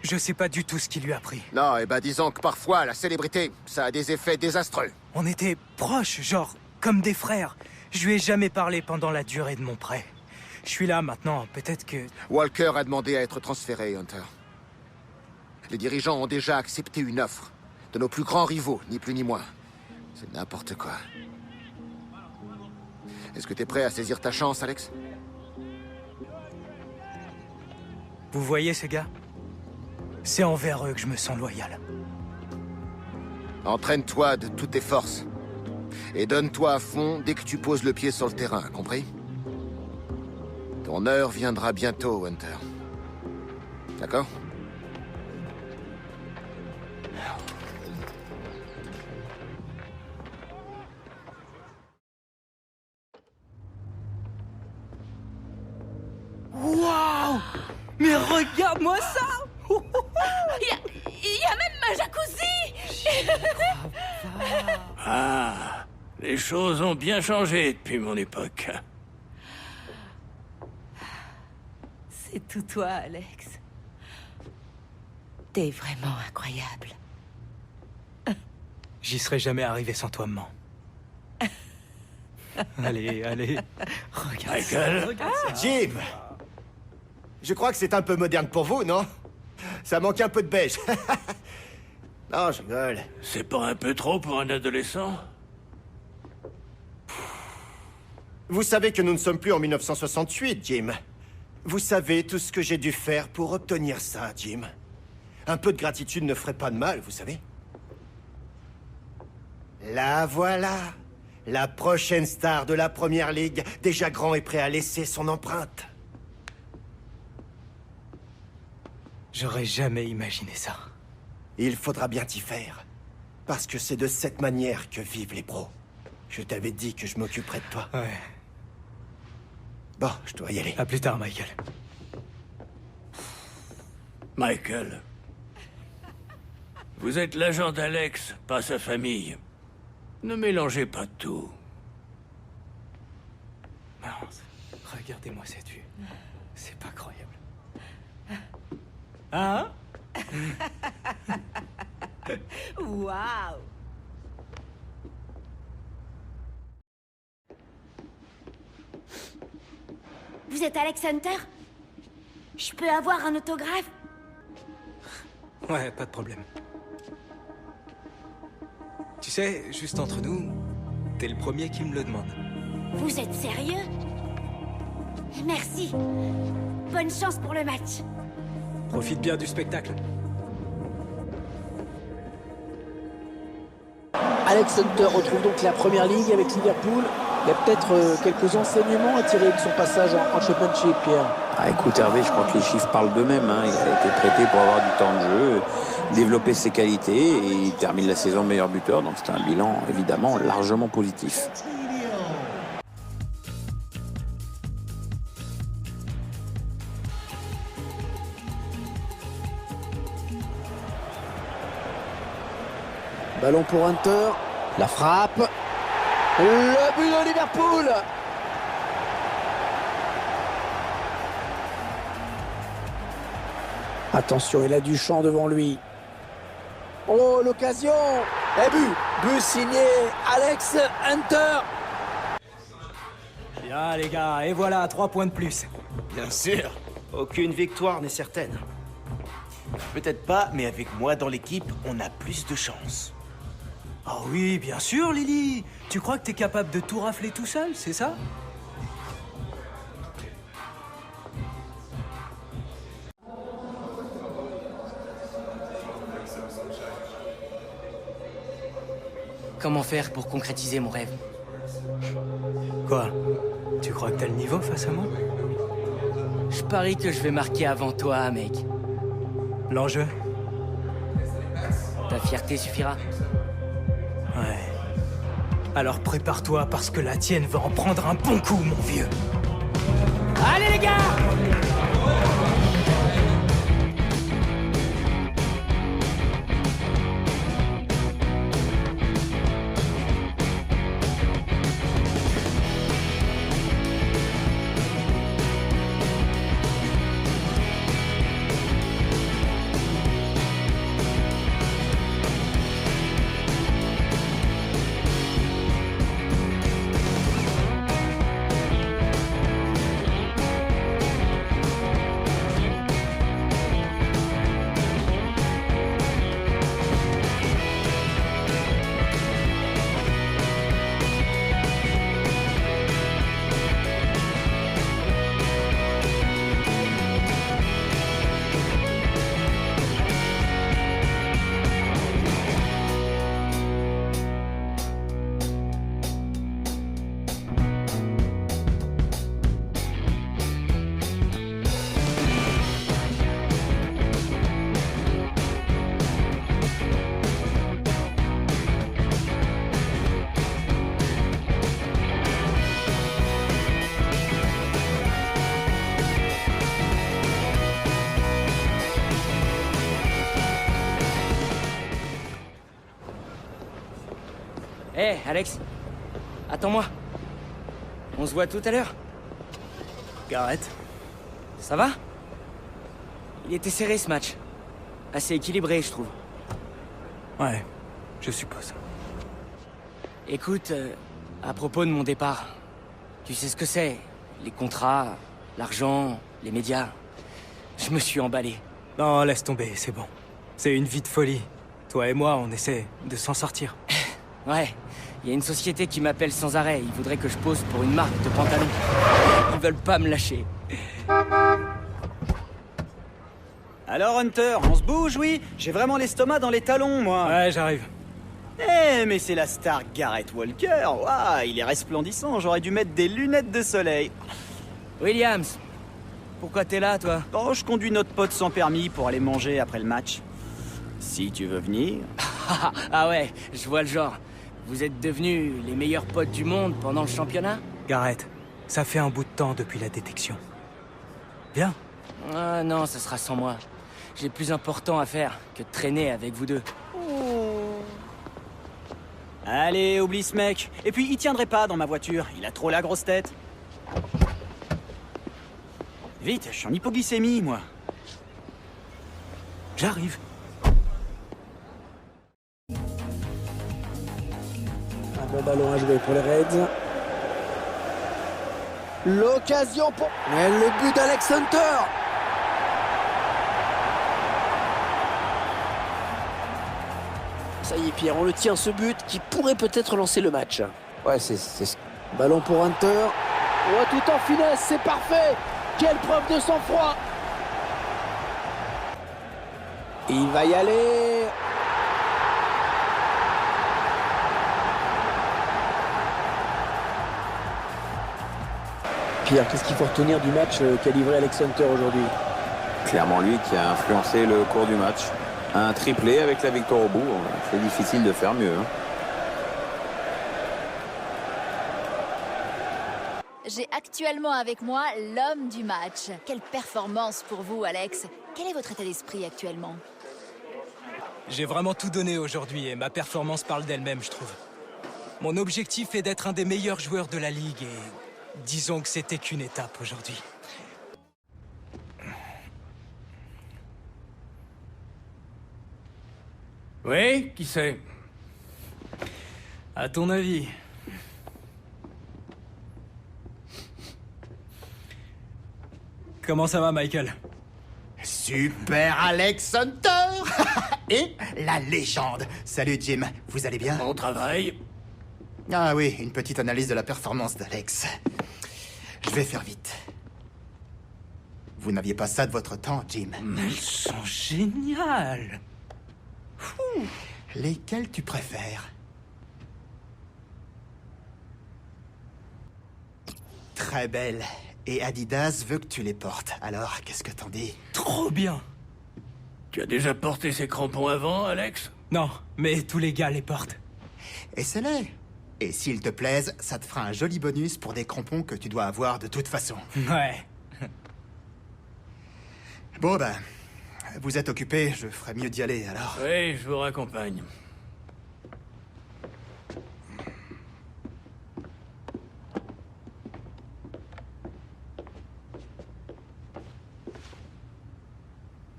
Je sais pas du tout ce qui lui a pris. Non, eh ben disons que parfois, la célébrité, ça a des effets désastreux. On était proches, genre, comme des frères. Je lui ai jamais parlé pendant la durée de mon prêt. Je suis là maintenant, peut-être que... Walker a demandé à être transféré, Hunter. Les dirigeants ont déjà accepté une offre. De nos plus grands rivaux, ni plus ni moins. C'est n'importe quoi. Est-ce que t'es prêt à saisir ta chance, Alex? Vous voyez ces gars? C'est envers eux que je me sens loyal. Entraîne-toi de toutes tes forces. Et donne-toi à fond dès que tu poses le pied sur le terrain, compris? Ton heure viendra bientôt, Hunter. D'accord? Waouh! Mais regarde-moi ça! Il y a même un jacuzzi! Ah, les choses ont bien changé depuis mon époque. C'est tout toi, Alex. T'es vraiment incroyable. J'y serais jamais arrivé sans toi, maman. Allez, allez. Regarde Michael. ça, regarde ça. Jim! Je crois que c'est un peu moderne pour vous, non? Ça manque un peu de beige. Non, je rigole. C'est pas un peu trop pour un adolescent? Vous savez que nous ne sommes plus en 1968, Jim. Vous savez tout ce que j'ai dû faire pour obtenir ça, Jim. Un peu de gratitude ne ferait pas de mal, vous savez. La voilà. La prochaine star de la Première Ligue, déjà grand et prêt à laisser son empreinte. J'aurais jamais imaginé ça. Il faudra bien t'y faire. Parce que c'est de cette manière que vivent les pros. Je t'avais dit que je m'occuperais de toi. Ouais. Bon, je dois y aller. À plus tard, Michael. Michael. Vous êtes l'agent d'Alex, pas sa famille. Ne mélangez pas tout. Mince. Regardez-moi cette vue. C'est pas croyable. Hein? Waouh! Vous êtes Alex Hunter? Je peux avoir un autographe? Ouais, pas de problème. Tu sais, juste entre nous, t'es le premier qui me le demande. Vous êtes sérieux? Merci. Bonne chance pour le match. Profite bien du spectacle. Alex Hunter retrouve donc la Première Ligue avec Liverpool. Il y a peut-être quelques enseignements à tirer de son passage en Championship, Pierre. Ah, écoute Hervé, je crois que les chiffres parlent d'eux-mêmes. Hein. Il a été prêté pour avoir du temps de jeu, développer ses qualités et il termine la saison meilleur buteur. Donc c'est un bilan évidemment largement positif. Ballon pour Hunter. La frappe. Le but de Liverpool. Attention, il a du champ devant lui. Oh, l'occasion. Et but signé Alex Hunter. Bien les gars, et voilà, 3 points de plus. Bien sûr. Aucune victoire n'est certaine. Peut-être pas, mais avec moi dans l'équipe, on a plus de chance. Oh oui, bien sûr, Lily. Tu crois que t'es capable de tout rafler tout seul, c'est ça? Comment faire pour concrétiser mon rêve? Quoi? Tu crois que t'as le niveau face à moi? Je parie que je vais marquer avant toi, mec. L'enjeu? Ta fierté suffira. Ouais. Alors prépare-toi parce que la tienne va en prendre un bon coup, mon vieux. Allez les gars! Hé, Alex. Attends-moi. On se voit tout à l'heure. Garrett. Ça va? Il était serré ce match. Assez équilibré, je trouve. Ouais, je suppose. Écoute, à propos de mon départ, tu sais ce que c'est? Les contrats, l'argent, les médias. Je me suis emballé. Non, laisse tomber, c'est bon. C'est une vie de folie. Toi et moi, on essaie de s'en sortir. Ouais, il y a une société qui m'appelle sans arrêt. Ils voudraient que je pose pour une marque de pantalons. Ils veulent pas me lâcher. Alors Hunter, on se bouge, oui? J'ai vraiment l'estomac dans les talons, moi. Ouais, j'arrive. Eh, mais c'est la star Garrett Walker. Waouh, il est resplendissant. J'aurais dû mettre des lunettes de soleil. Williams, pourquoi t'es là, toi? Oh, je conduis notre pote sans permis pour aller manger après le match. Si tu veux venir. Ah ouais, je vois le genre. Vous êtes devenus les meilleurs potes du monde pendant le championnat? Garrett, ça fait un bout de temps depuis la détection. Viens. Ah non, ça sera sans moi. J'ai plus important à faire que de traîner avec vous deux. Allez, oublie ce mec. Et puis, il tiendrait pas dans ma voiture. Il a trop la grosse tête. Vite, je suis en hypoglycémie, moi. J'arrive. Un bon ballon à jouer pour les Reds. L'occasion pour... Et le but d'Alex Hunter. Ça y est, Pierre, on le tient, ce but qui pourrait peut-être lancer le match. Ouais, c'est... Ballon pour Hunter. Oh, tout en finesse, c'est parfait. Quelle preuve de sang-froid. Il va y aller. Pierre, qu'est-ce qu'il faut retenir du match qu'a livré Alex Hunter aujourd'hui? Clairement lui qui a influencé le cours du match. Un triplé avec la victoire au bout, c'est difficile de faire mieux. Hein. J'ai actuellement avec moi l'homme du match. Quelle performance pour vous, Alex. Quel est votre état d'esprit actuellement? J'ai vraiment tout donné aujourd'hui et ma performance parle d'elle-même, je trouve. Mon objectif est d'être un des meilleurs joueurs de la Ligue et disons que c'était qu'une étape aujourd'hui. Oui, qui c'est? À ton avis? Comment ça va, Michael? Super Alex Hunter. Et la légende. Salut Jim, vous allez bien? Bon travail. Ah oui, une petite analyse de la performance d'Alex. Je vais faire vite. Vous n'aviez pas ça de votre temps, Jim. Elles sont géniales. Lesquelles tu préfères? Très belle. Et Adidas veut que tu les portes. Alors, qu'est-ce que t'en dis? Trop bien. Tu as déjà porté ces crampons avant, Alex? Non, mais tous les gars les portent. Essaie-les. Et s'ils te plaisent, ça te fera un joli bonus pour des crampons que tu dois avoir de toute façon. Ouais. Bon ben, vous êtes occupé, je ferais mieux d'y aller alors. Oui, je vous raccompagne.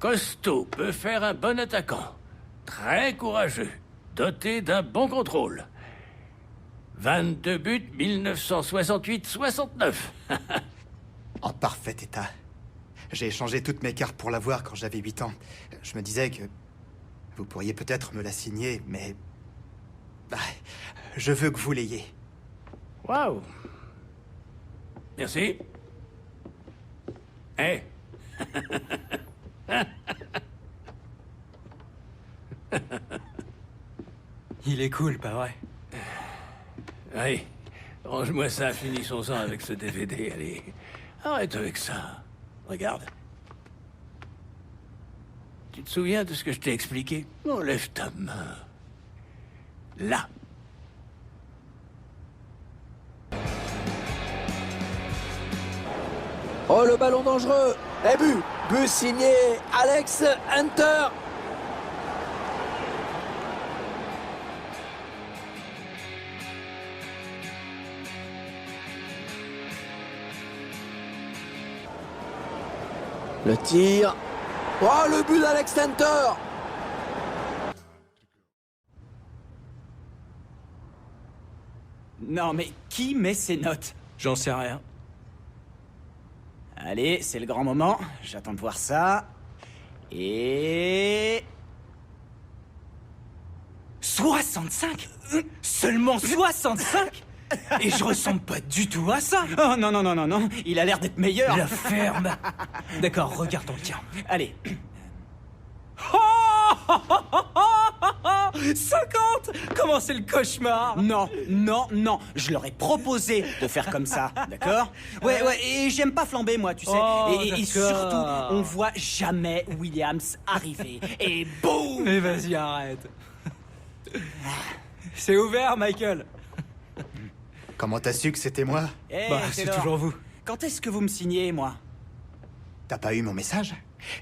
Costaud peut faire un bon attaquant. Très courageux. Doté d'un bon contrôle. 22 buts, 1968-69. En parfait état. J'ai échangé toutes mes cartes pour l'avoir quand j'avais 8 ans. Je me disais que vous pourriez peut-être me la signer, mais... je veux que vous l'ayez. Waouh. Merci. Hey. Il est cool, pas vrai? Allez, range-moi ça, finissons-en avec ce DVD, allez. Arrête avec ça. Regarde. Tu te souviens de ce que je t'ai expliqué? Enlève ta main. Là. Oh, le ballon dangereux. Et but. But signé Alex Hunter. Le tir. Oh, le but d'Alex Center. Non, mais qui met ses notes? J'en sais rien. Allez, c'est le grand moment. J'attends de voir ça. Et... 65? Seulement 65? Et je ressemble pas du tout à ça. Oh non, non, non, non, non. Il a l'air d'être meilleur. La ferme. D'accord, regardons le tien. Allez. 50! Comment c'est le cauchemar? Non, non, non. Je leur ai proposé de faire comme ça, d'accord? Ouais, et j'aime pas flamber, moi, tu sais. Oh, et surtout, on voit jamais Williams arriver. Et boum! Mais vas-y, arrête. C'est ouvert, Michael. Comment t'as su que c'était moi? C'est toujours vous. Quand est-ce que vous me signez, moi? T'as pas eu mon message?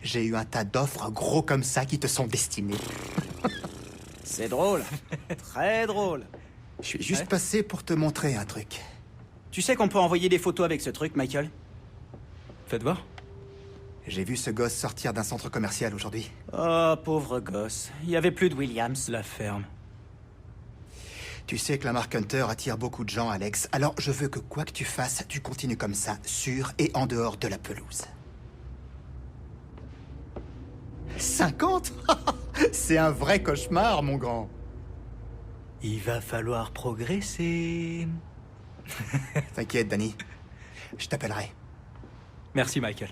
J'ai eu un tas d'offres gros comme ça qui te sont destinées. C'est drôle. Très drôle. Je suis juste passé pour te montrer un truc. Tu sais qu'on peut envoyer des photos avec ce truc, Michael? Faites voir. J'ai vu ce gosse sortir d'un centre commercial aujourd'hui. Oh, pauvre gosse. Il y avait plus de Williams. La ferme. Tu sais que la marque Hunter attire beaucoup de gens, Alex. Alors je veux que quoi que tu fasses, tu continues comme ça, sur et en dehors de la pelouse. 50? C'est un vrai cauchemar, mon grand. Il va falloir progresser. T'inquiète, Danny. Je t'appellerai. Merci, Michael.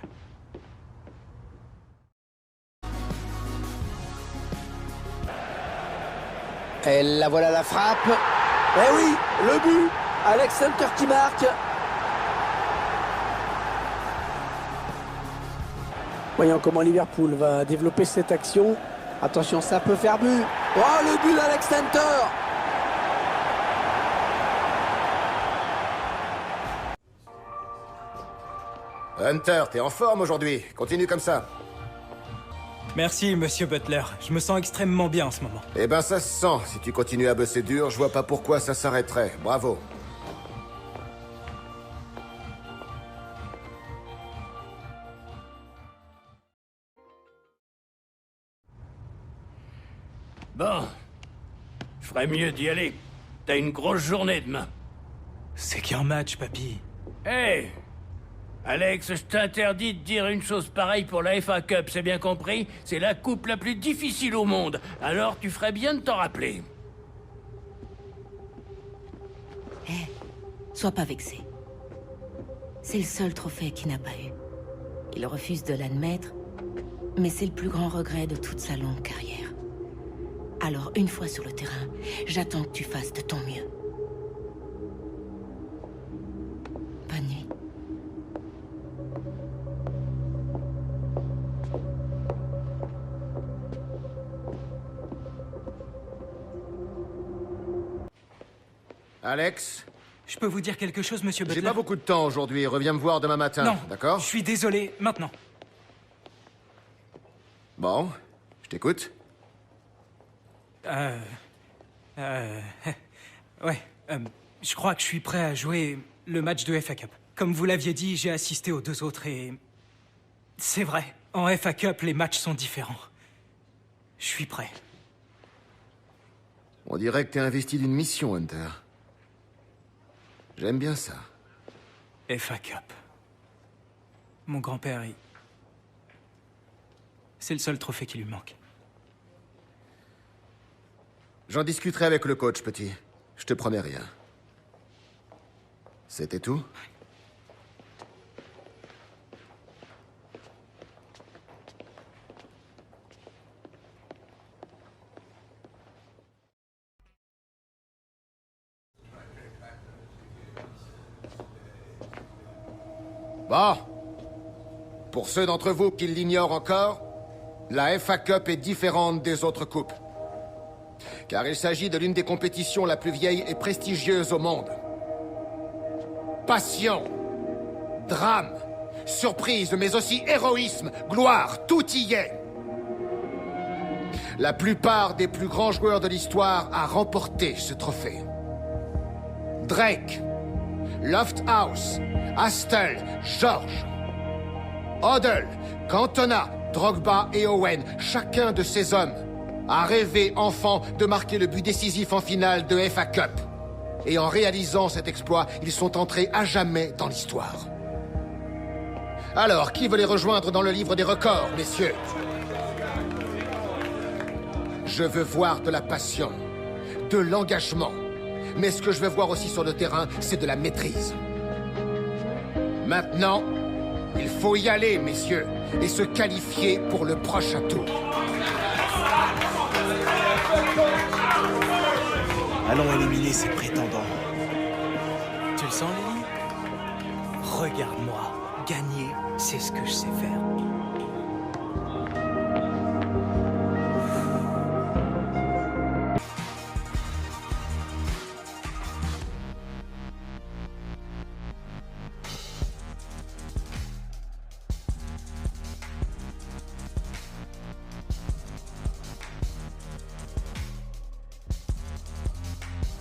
Et la voilà la frappe. Eh oui, le but. Alex Center qui marque. Voyons comment Liverpool va développer cette action. Attention, ça peut faire but. Oh, le but d'Alex Center. Hunter, t'es en forme aujourd'hui. Continue comme ça. Merci, monsieur Butler. Je me sens extrêmement bien en ce moment. Eh ben, ça se sent. Si tu continues à bosser dur, je vois pas pourquoi ça s'arrêterait. Bravo. Bon. Je ferais mieux d'y aller. T'as une grosse journée demain. C'est qu'un match, papy. Hé Alex, je t'interdis de dire une chose pareille pour la FA Cup, c'est bien compris? C'est la coupe la plus difficile au monde. Alors tu ferais bien de t'en rappeler. Sois pas vexé. C'est le seul trophée qu'il n'a pas eu. Il refuse de l'admettre, mais c'est le plus grand regret de toute sa longue carrière. Alors, une fois sur le terrain, j'attends que tu fasses de ton mieux. Bonne nuit. Alex? Je peux vous dire quelque chose, monsieur Butler? J'ai pas beaucoup de temps aujourd'hui. Reviens me voir demain matin. Non, d'accord? Je suis désolé. Maintenant. Bon, je t'écoute. Ouais. Je crois que je suis prêt à jouer le match de FA Cup. Comme vous l'aviez dit, j'ai assisté aux deux autres et... C'est vrai. En FA Cup, les matchs sont différents. Je suis prêt. On dirait que t'es investi d'une mission, Hunter. J'aime bien ça. FA Cup. Mon grand-père, c'est le seul trophée qui lui manque. J'en discuterai avec le coach, petit. Je te promets rien. C'était tout? Bon. Pour ceux d'entre vous qui l'ignorent encore, la FA Cup est différente des autres coupes. Car il s'agit de l'une des compétitions la plus vieille et prestigieuse au monde. Passion, drame, surprise, mais aussi héroïsme, gloire, tout y est. La plupart des plus grands joueurs de l'histoire a remporté ce trophée. Drake, Lofthouse, Astle, George. Hoddle, Cantona, Drogba et Owen, chacun de ces hommes a rêvé enfant de marquer le but décisif en finale de FA Cup. Et en réalisant cet exploit, ils sont entrés à jamais dans l'histoire. Alors, qui veut les rejoindre dans le livre des records, messieurs? Je veux voir de la passion, de l'engagement. Mais ce que je veux voir aussi sur le terrain, c'est de la maîtrise. Maintenant, il faut y aller, messieurs, et se qualifier pour le prochain tour. Allons éliminer ces prétendants. Tu le sens, Lily? Regarde-moi. Gagner, c'est ce que je sais faire.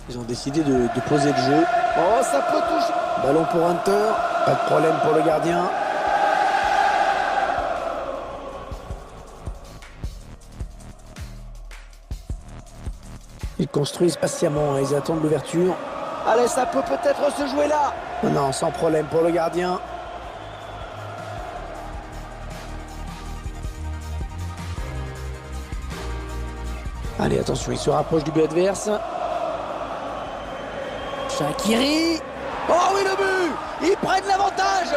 Ils ont décidé de poser le jeu. Oh, ça peut toucher. Ballon pour Hunter. Pas de problème pour le gardien. Ils construisent patiemment, ils attendent l'ouverture. Allez, ça peut peut-être se jouer là. Non, sans problème pour le gardien. Allez, attention, il se rapproche du but adverse. Shaqiri. Oh oui, le but! Ils prennent l'avantage!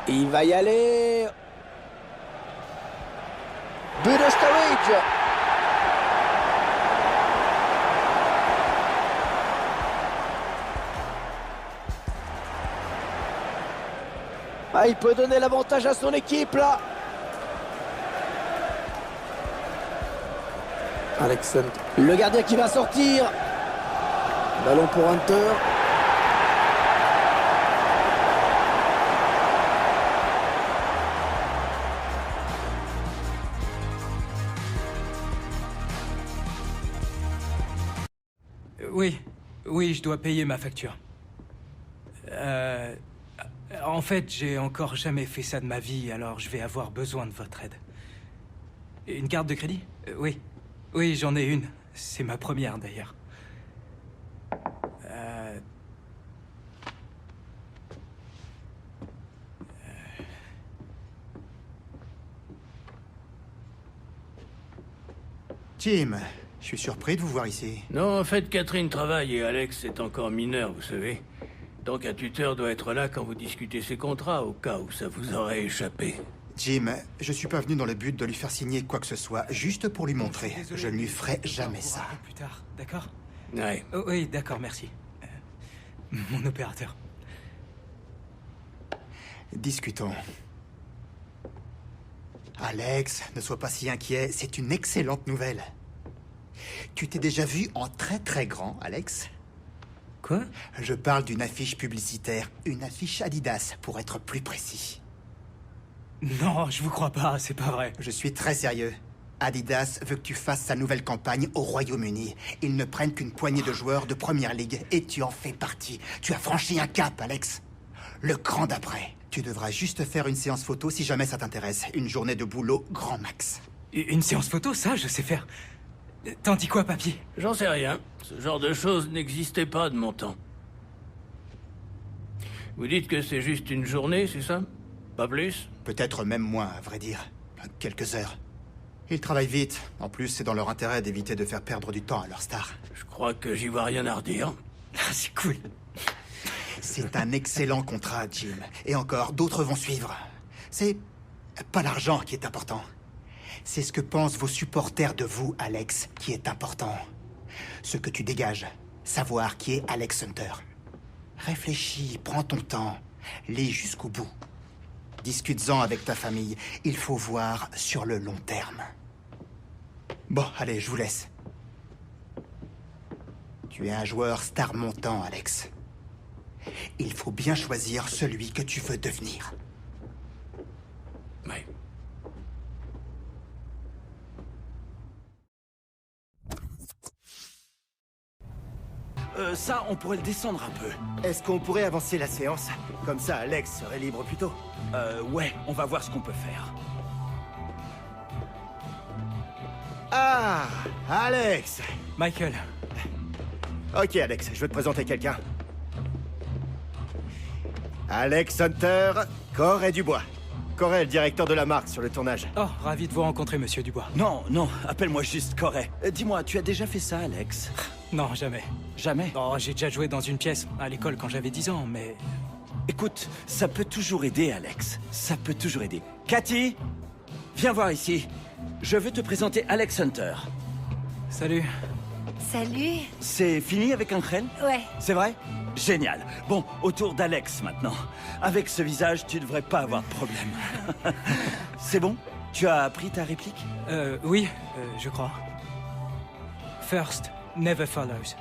Il va y aller. But de Sturridge. Ah, il peut donner l'avantage à son équipe là. Alexander. Le gardien qui va sortir. Ballon pour Hunter. Oui, je dois payer ma facture. En fait, j'ai encore jamais fait ça de ma vie, alors je vais avoir besoin de votre aide. Une carte de crédit? Oui, j'en ai une. C'est ma première, d'ailleurs. Jim, je suis surpris de vous voir ici. Non, en fait, Catherine travaille et Alex est encore mineur, vous savez. Donc un tuteur doit être là quand vous discutez ses contrats, au cas où ça vous aurait échappé. Jim, je suis pas venu dans le but de lui faire signer quoi que ce soit, juste pour lui montrer. Je ne lui ferai jamais ça. Plus tard, d'accord? Ouais. Oui, d'accord, merci. Mon opérateur. Discutons. Alex, ne sois pas si inquiet, c'est une excellente nouvelle. Tu t'es déjà vu en très très grand, Alex? Quoi? Je parle d'une affiche publicitaire, une affiche Adidas, pour être plus précis. Non, je vous crois pas, c'est pas vrai. Je suis très sérieux. Adidas veut que tu fasses sa nouvelle campagne au Royaume-Uni. Ils ne prennent qu'une poignée de joueurs de première ligue, et tu en fais partie. Tu as franchi un cap, Alex. Le grand d'après. Tu devras juste faire une séance photo si jamais ça t'intéresse. Une journée de boulot grand max. Une séance photo, ça, je sais faire. T'en dis quoi, papy? J'en sais rien. Ce genre de choses n'existait pas de mon temps. Vous dites que c'est juste une journée, c'est ça? Pas plus? Peut-être même moins, à vrai dire. Quelques heures. Ils travaillent vite. En plus, c'est dans leur intérêt d'éviter de faire perdre du temps à leurs stars. Je crois que j'y vois rien à redire. C'est cool. C'est un excellent contrat, Jim. Et encore, d'autres vont suivre. C'est pas l'argent qui est important. C'est ce que pensent vos supporters de vous, Alex, qui est important. Ce que tu dégages. Savoir qui est Alex Hunter. Réfléchis, prends ton temps. Lis jusqu'au bout. Discute-en avec ta famille. Il faut voir sur le long terme. Bon, allez, je vous laisse. Tu es un joueur star montant, Alex. Il faut bien choisir celui que tu veux devenir. Ouais. Ça, on pourrait le descendre un peu. Est-ce qu'on pourrait avancer la séance? Comme ça, Alex serait libre plus tôt. Ouais, on va voir ce qu'on peut faire. Ah, Alex! Michael. Ok, Alex, je vais te présenter quelqu'un. Alex Hunter, Corey Dubois. Corey est le directeur de la marque sur le tournage. Oh, ravi de vous rencontrer, monsieur Dubois. Non, non, appelle-moi juste Corey. Dis-moi, tu as déjà fait ça, Alex? Non, jamais. Jamais? Oh, j'ai déjà joué dans une pièce à l'école quand j'avais 10 ans, mais... Écoute, ça peut toujours aider, Alex. Ça peut toujours aider. Cathy, viens voir ici. Je veux te présenter Alex Hunter. Salut. Salut. C'est fini avec Angel? Ouais. C'est vrai? Génial. Bon, autour d'Alex maintenant. Avec ce visage, tu devrais pas avoir de problème. C'est bon? Tu as appris ta réplique? Oui, je crois. First never follows.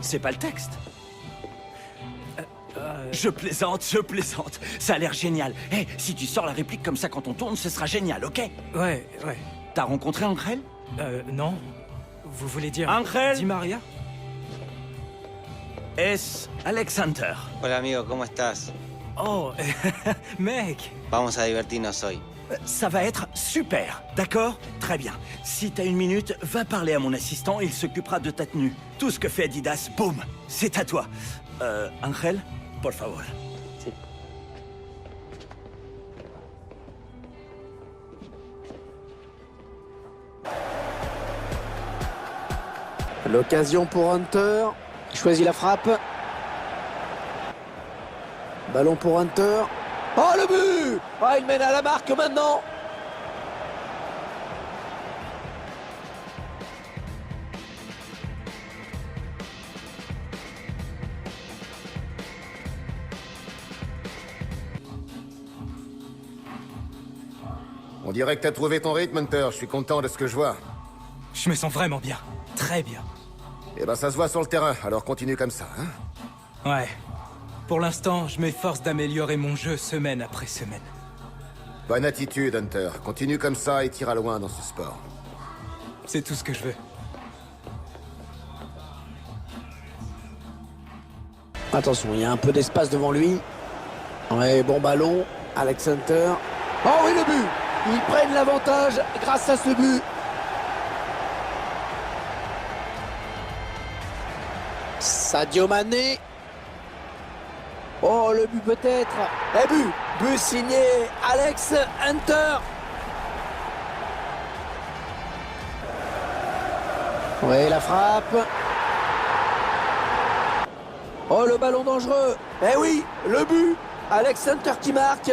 C'est pas le texte. Je plaisante, je plaisante. Ça a l'air génial. Hé, si tu sors la réplique comme ça quand on tourne, ce sera génial, ok? Ouais. T'as rencontré Angel? Non. Vous voulez dire... Angel? Di Maria? Es Alex Hunter. Hola amigo, ¿cómo estás? Oh, mec. Vamos a divertirnos hoy. Ça va être super, d'accord? Très bien. Si t'as une minute, va parler à mon assistant, il s'occupera de ta tenue. Tout ce que fait Adidas, boum, c'est à toi. Angel, por favor. Sí. L'occasion pour Hunter. Il choisit la frappe. Ballon pour Hunter. Oh, le but! Ah, il mène à la marque maintenant. On dirait que t'as trouvé ton rythme, Hunter. Je suis content de ce que je vois. Je me sens vraiment bien. Très bien. Eh ben, ça se voit sur le terrain, alors continue comme ça, hein? Ouais. Pour l'instant, je m'efforce d'améliorer mon jeu semaine après semaine. Bonne attitude, Hunter. Continue comme ça et t'iras loin dans ce sport. C'est tout ce que je veux. Attention, il y a un peu d'espace devant lui. Ouais, bon ballon. Alex Hunter. Oh oui, le but! Ils prennent l'avantage grâce à ce but. Sadio Mané. Oh, le but peut-être. Et but signé Alex Hunter. Oui, la frappe. Oh, le ballon dangereux. Eh oui, le but. Alex Hunter qui marque.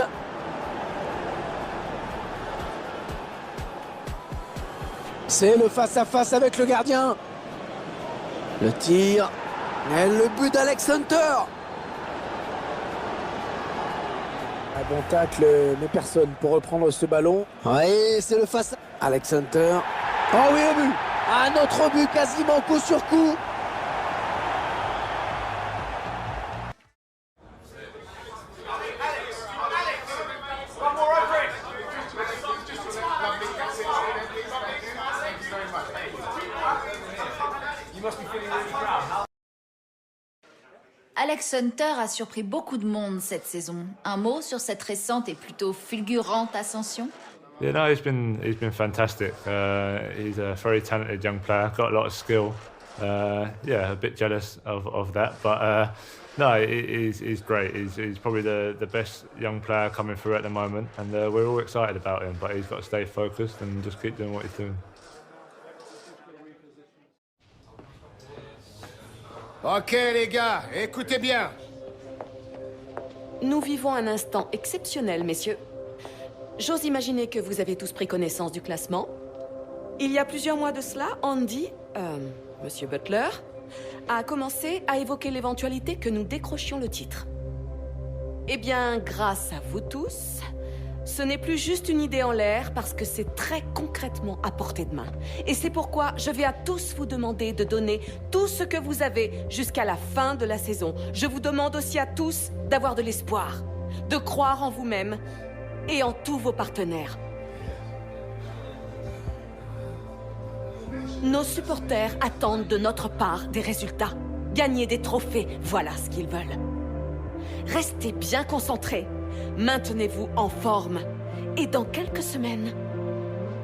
C'est le face-à-face avec le gardien. Le tir. Et le but d'Alex Hunter. Un bon tacle, mais personne pour reprendre ce ballon. Oui, c'est le face. Alex Hunter. Oh oui, le but. Un autre but quasiment coup sur coup. Alex Hunter a surpris beaucoup de monde cette saison. Un mot sur cette récente et plutôt fulgurante ascension? Yeah, no, he's been fantastic. He's a very talented young player, got a lot of skill. Yeah, a bit jealous of that, but no, he's great. He's probably the best young player coming through at the moment, and we're all excited about him. But he's got to stay focused and just keep doing what he's doing. Ok les gars, écoutez bien. Nous vivons un instant exceptionnel, messieurs. J'ose imaginer que vous avez tous pris connaissance du classement. Il y a plusieurs mois de cela, Andy, Monsieur Butler, a commencé à évoquer l'éventualité que nous décrochions le titre. Eh bien, grâce à vous tous, ce n'est plus juste une idée en l'air parce que c'est très concrètement à portée de main. Et c'est pourquoi je vais à tous vous demander de donner tout ce que vous avez jusqu'à la fin de la saison. Je vous demande aussi à tous d'avoir de l'espoir, de croire en vous-même et en tous vos partenaires. Nos supporters attendent de notre part des résultats, Gagner des trophées, voilà ce qu'ils veulent. Restez bien concentrés. Maintenez-vous en forme. Et dans quelques semaines,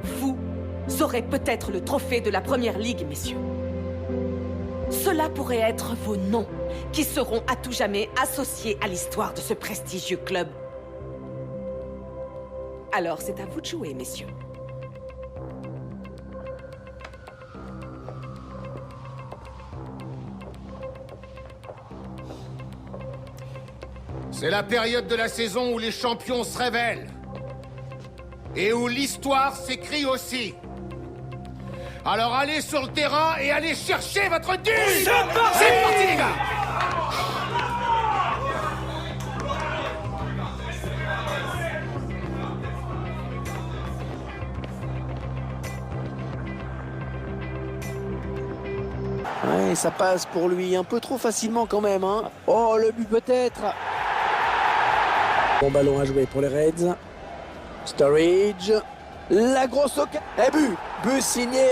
vous aurez peut-être le trophée de la Première Ligue, messieurs. Cela pourrait être vos noms, qui seront à tout jamais associés à l'histoire de ce prestigieux club. Alors, c'est à vous de jouer, messieurs. C'est la période de la saison où les champions se révèlent. Et où l'histoire s'écrit aussi. Alors allez sur le terrain et allez chercher votre dû. C'est parti les gars. Ouais, ça passe pour lui un peu trop facilement quand même. Hein. Oh, le but peut-être. Bon ballon à jouer pour les Reds. Sturridge. La grosse occasion. Et but. But signé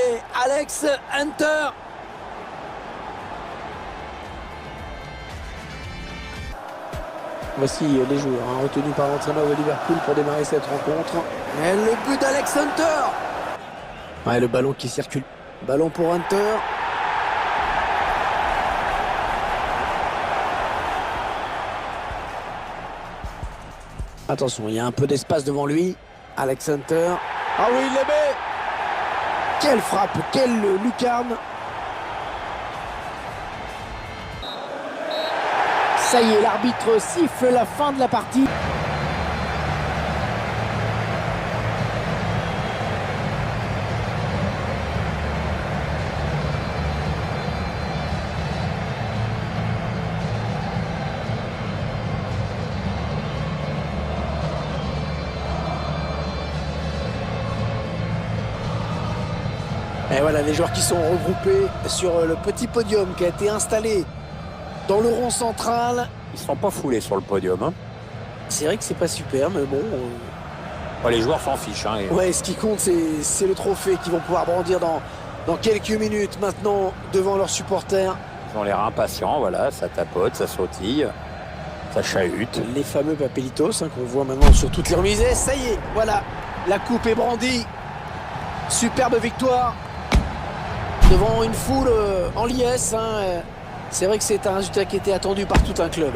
Alex Hunter. Voici les joueurs retenus par l'entraîneur de Liverpool pour démarrer cette rencontre. Et le but d'Alex Hunter. Ouais, le ballon qui circule. Ballon pour Hunter. Attention, il y a un peu d'espace devant lui. Alex Hunter. Ah oui, il les met. Quelle frappe, quelle lucarne. Ça y est, l'arbitre siffle la fin de la partie. Et voilà les joueurs qui sont regroupés sur le petit podium qui a été installé dans le rond central. Ils ne sont pas foulés sur le podium. Hein. C'est vrai que c'est pas super, mais bon... Les joueurs s'en fichent. Hein, et... Ouais, ce qui compte, c'est le trophée qu'ils vont pouvoir brandir dans quelques minutes maintenant devant leurs supporters. Ils ont l'air impatients, voilà, ça tapote, ça sautille, ça chahute. Les fameux papelitos qu'on voit maintenant sur toutes les remises. Et ça y est, voilà, la coupe est brandie. Superbe victoire devant une foule en liesse. Hein. C'est vrai que c'est un résultat qui était attendu par tout un club.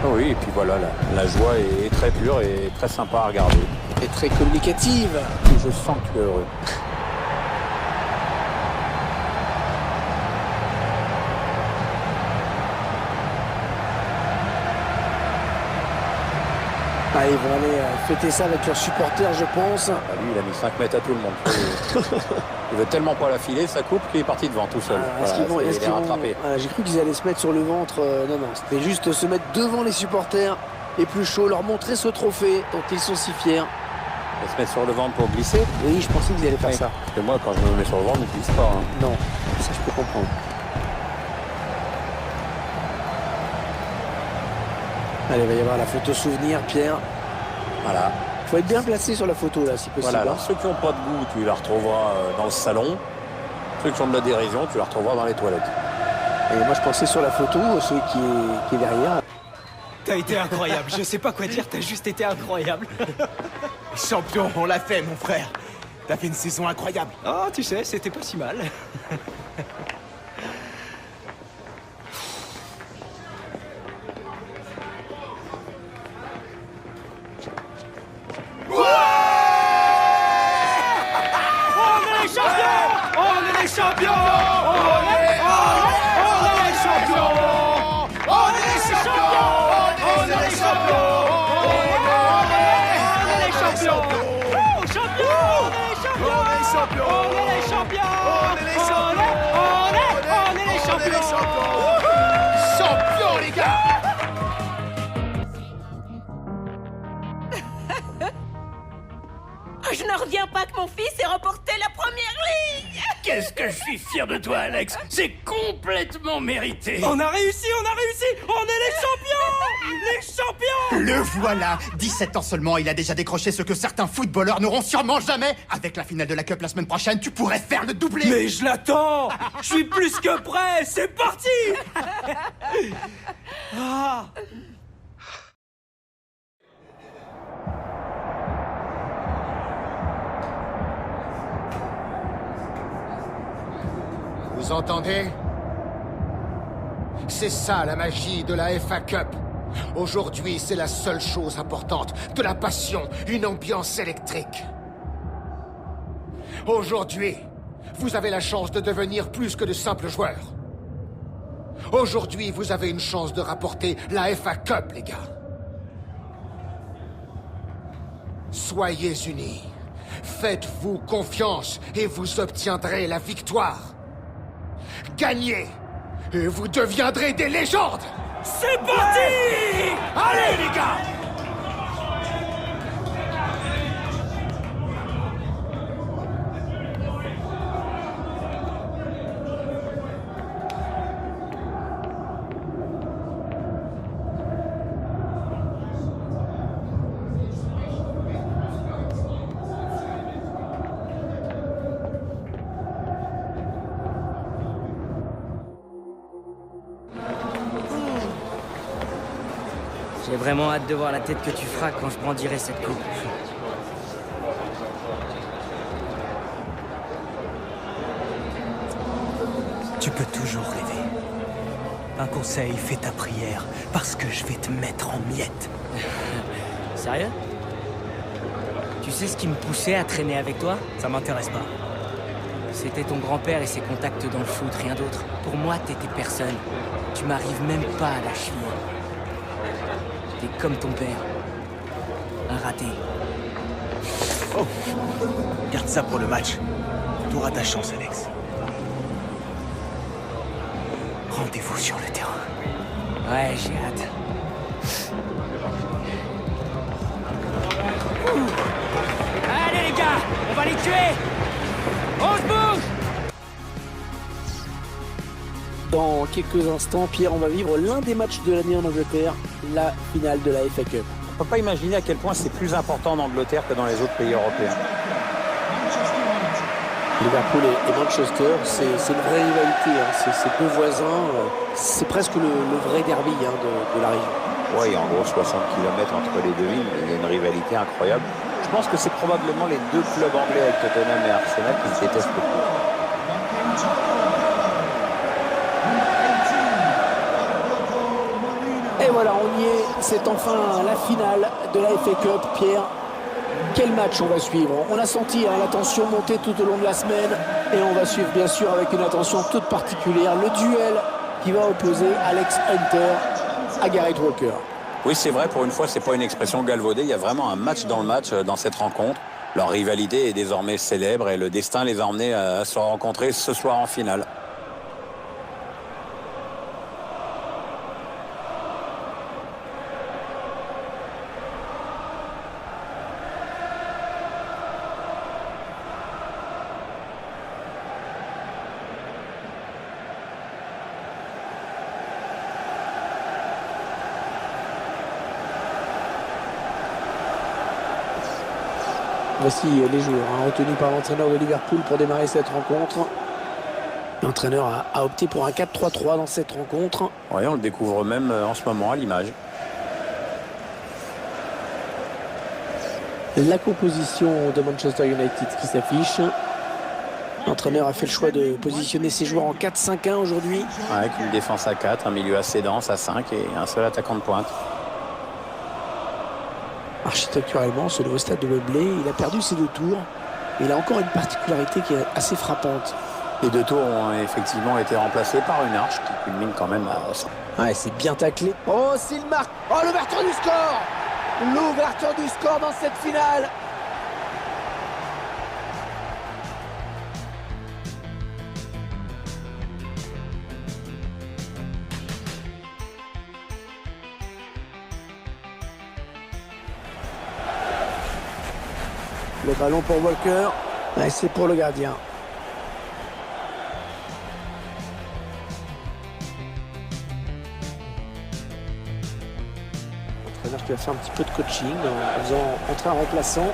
Oui, et puis voilà, la joie est très pure et très sympa à regarder. Et très communicative. Et je sens que tu es heureux. Ah, ils vont aller fêter ça avec leurs supporters, je pense. Ah, lui, il a mis 5 mètres à tout le monde. Il veut tellement pas la filer, sa coupe, qu'il est parti devant tout seul. J'ai cru qu'ils allaient se mettre sur le ventre. Non, c'était juste se mettre devant les supporters les plus chauds, leur montrer ce trophée dont ils sont si fiers. Et se mettre sur le ventre pour glisser? Oui, je pensais qu'ils allaient faire ça. Parce que moi, quand je me mets sur le ventre, je ne glisse pas. Hein. Non, ça je peux comprendre. Allez, il va y avoir la photo souvenir, Pierre. Voilà. Il faut être bien placé sur la photo, là, si possible. Voilà, alors ceux qui n'ont pas de goût, tu la retrouveras dans le salon. Ceux qui ont de la dérision, tu la retrouveras dans les toilettes. Et moi, je pensais sur la photo, celui qui est derrière. T'as été incroyable, je sais pas quoi dire, t'as juste été incroyable. Champion, on l'a fait, mon frère. T'as fait une saison incroyable. Oh, tu sais, c'était pas si mal. Je ne reviens pas que mon fils ait remporté la Première Ligue. Qu'est-ce que je suis fier de toi, Alex. C'est complètement mérité. On a réussi. On est les champions. Les champions. Le voilà. 17 ans seulement, il a déjà décroché ce que certains footballeurs n'auront sûrement jamais. Avec la finale de la Cup la semaine prochaine, tu pourrais faire le doublé. Mais je l'attends. Je suis plus que prêt. C'est parti. Ah. Vous entendez? C'est ça la magie de la FA Cup. Aujourd'hui, c'est la seule chose importante. De la passion, une ambiance électrique. Aujourd'hui, vous avez la chance de devenir plus que de simples joueurs. Aujourd'hui, vous avez une chance de rapporter la FA Cup, les gars. Soyez unis. Faites-vous confiance et vous obtiendrez la victoire. Gagnez et vous deviendrez des légendes. C'est parti! Allez, les gars! J'ai vraiment hâte de voir la tête que tu feras quand je brandirai cette coupe. Tu peux toujours rêver. Un conseil, fais ta prière, parce que je vais te mettre en miettes. Sérieux? Tu sais ce qui me poussait à traîner avec toi? Ça m'intéresse pas. C'était ton grand-père et ses contacts dans le foot, rien d'autre. Pour moi, t'étais personne. Tu m'arrives même pas à la cheville. T'es comme ton père. Un raté. Oh! Garde ça pour le match. T'auras ta chance, Alex. Rendez-vous sur le terrain. Ouais, j'ai hâte. Allez les gars, on va les tuer! On se bouge! Dans quelques instants, Pierre, on va vivre l'un des matchs de l'année en Angleterre, la finale de la FA Cup. On ne peut pas imaginer à quel point c'est plus important en Angleterre que dans les autres pays européens. Liverpool et Manchester, c'est une vraie rivalité. Hein. C'est deux voisins. C'est presque le vrai derby de la région. Oui, il y a en gros 60 km entre les deux villes. Il y a une rivalité incroyable. Je pense que c'est probablement les deux clubs anglais avec Tottenham et Arsenal qui se détestent beaucoup. Et voilà, on y est. C'est enfin la finale de la FA Cup, Pierre. Quel match on va suivre? On a senti la tension monter tout au long de la semaine et on va suivre bien sûr avec une attention toute particulière le duel qui va opposer Alex Hunter à Gareth Walker. Oui, c'est vrai, pour une fois, c'est pas une expression galvaudée. Il y a vraiment un match dans le match dans cette rencontre. Leur rivalité est désormais célèbre et le destin les a emmenés à se rencontrer ce soir en finale. Voici les joueurs retenus par l'entraîneur de Liverpool pour démarrer cette rencontre. L'entraîneur a opté pour un 4-3-3 dans cette rencontre. Oui, on le découvre même en ce moment à l'image. La composition de Manchester United qui s'affiche. L'entraîneur a fait le choix de positionner ses joueurs en 4-5-1 aujourd'hui. Avec une défense à 4, un milieu assez dense à 5 et un seul attaquant de pointe. Architecturalement, ce nouveau stade de Wembley, il a perdu ses deux tours. Il a encore une particularité qui est assez frappante. Les deux tours ont effectivement été remplacés par une arche qui culmine quand même à 100. Ouais, c'est bien taclé. Oh, s'il marque! Oh, l'ouverture du score! L'ouverture du score dans cette finale! Le ballon pour Walker. Ouais, c'est pour le gardien. l'entraîneur qui va faire un petit peu de coaching en faisant entrer un remplaçant.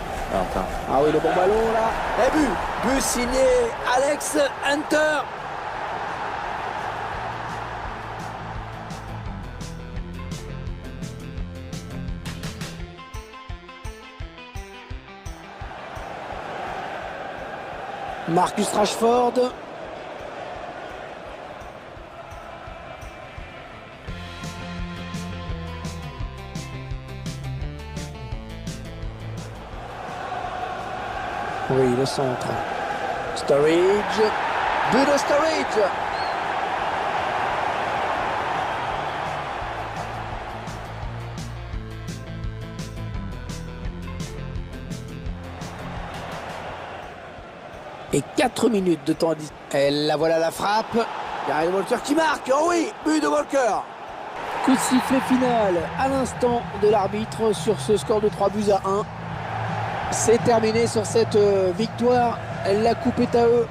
Ah oui, le bon ballon là. Et but signé Alex Hunter. Marcus Rashford. Oui, le centre. Sturridge. But de Sturridge. Et 4 minutes de temps à dis. Et la voilà la frappe. Gary Walker qui marque. Oh oui, but de Walker. Coup de sifflet final à l'instant de l'arbitre sur ce score de 3-1. C'est terminé sur cette victoire. La coupe est à eux.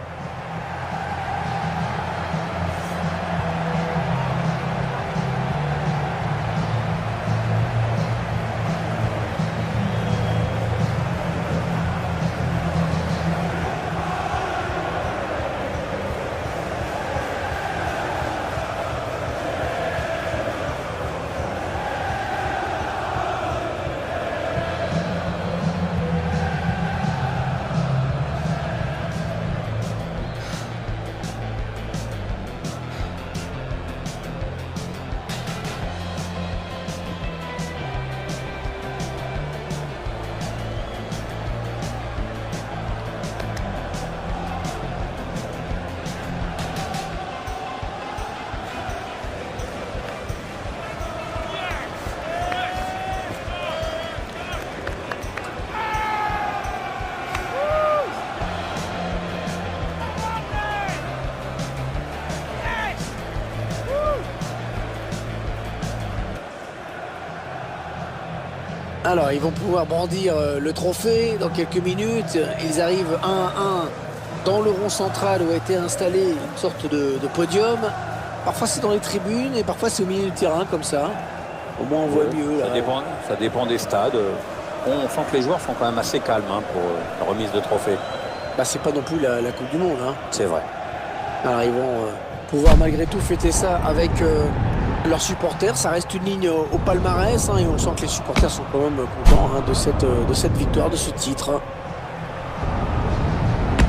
Alors, ils vont pouvoir brandir le trophée dans quelques minutes. Ils arrivent 1-1 dans le rond central où a été installé une sorte de podium. Parfois, c'est dans les tribunes et parfois, c'est au milieu du terrain, comme ça. Au moins, on voit mieux. Ça dépend des stades. On sent que les joueurs sont quand même assez calmes pour la remise de trophée. Bah, c'est pas non plus la Coupe du Monde. Hein. C'est vrai. Alors, ils vont pouvoir malgré tout fêter ça avec leurs supporters. Ça reste une ligne au palmarès et on sent que les supporters sont quand même contents de cette victoire, de ce titre.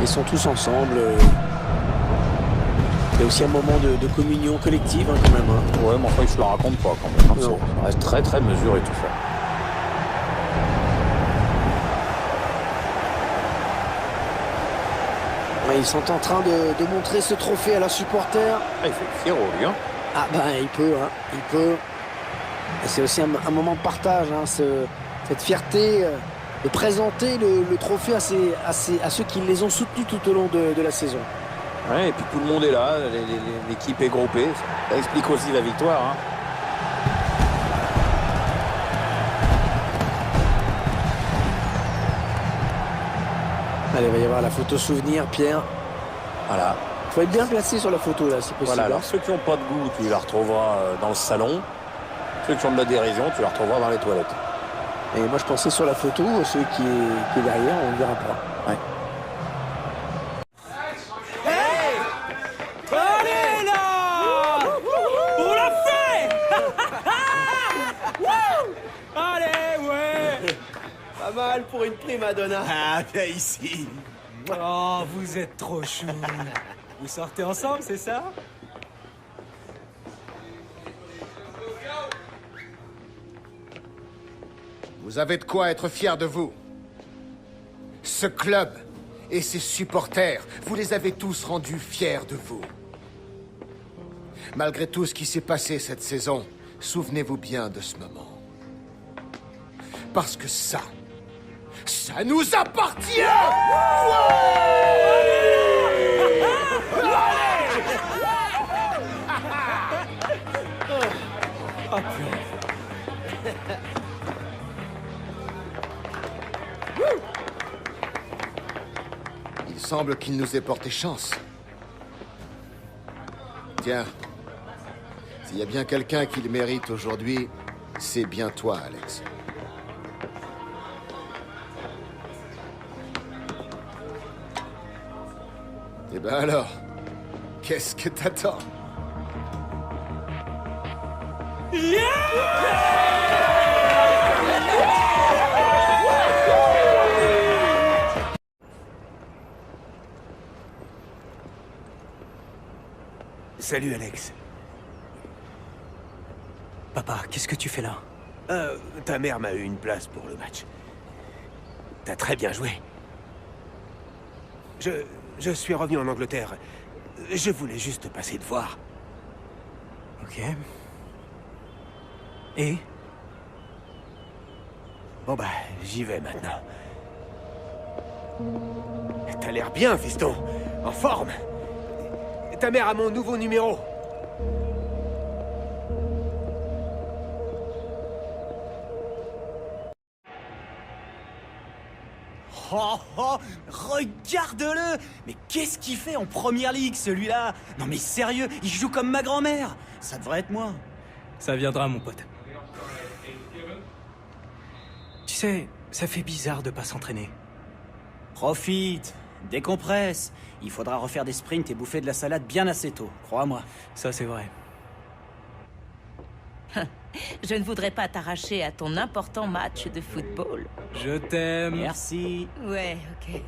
Ils sont tous ensemble. Il y a aussi un moment de communion collective quand même. Ouais, mais enfin, ils se la racontent pas quand même. Ça reste très très mesuré tout ça. Ils sont en train de montrer ce trophée à leurs supporters. Il fait fier lui, hein. Ah ben il peut. C'est aussi un moment de partage, cette fierté de présenter le trophée à ceux qui les ont soutenus tout au long de la saison. Ouais, et puis tout le monde est là, l'équipe est groupée, ça explique aussi la victoire. Hein. Allez, il va y avoir la photo souvenir, Pierre. Voilà. Il faut être bien placé sur la photo, là, si possible. Voilà, alors ceux qui n'ont pas de goût, tu les retrouveras dans le salon. Ceux qui ont de la dérision, tu les retrouveras dans les toilettes. Et moi, je pensais sur la photo, celui qui est derrière, on ne le verra pas. Ouais. Hey, allez là, on l'a fait. Allez, ouais. Pas mal pour une primadonna. Ah, viens ici. Oh, vous êtes trop chou. Vous sortez ensemble, c'est ça? Vous avez de quoi être fiers de vous. Ce club et ses supporters, vous les avez tous rendus fiers de vous. Malgré tout ce qui s'est passé cette saison, souvenez-vous bien de ce moment. Parce que ça nous appartient! Il semble qu'il nous ait porté chance. Tiens, s'il y a bien quelqu'un qui le mérite aujourd'hui, C'est bien toi, Alex. Eh ben alors, qu'est-ce que t'attends? Salut, Alex. Papa, qu'est-ce que tu fais là? Ta mère m'a eu une place pour le match. T'as très bien joué. Je suis revenu en Angleterre. Je voulais juste passer te voir. Ok. Et? Bon bah, j'y vais maintenant. T'as l'air bien, fiston. En forme. Ta mère a mon nouveau numéro. Oh, oh, regarde-le! Mais qu'est-ce qu'il fait en première ligue, celui-là? Non mais sérieux, il joue comme ma grand-mère! Ça devrait être moi. Ça viendra, mon pote. Tu sais, ça fait bizarre de pas s'entraîner. Profite, décompresse. Il faudra refaire des sprints et bouffer de la salade bien assez tôt, crois-moi. Ça, c'est vrai. Je ne voudrais pas t'arracher à ton important match de football. Je t'aime. Merci. Ouais, ok.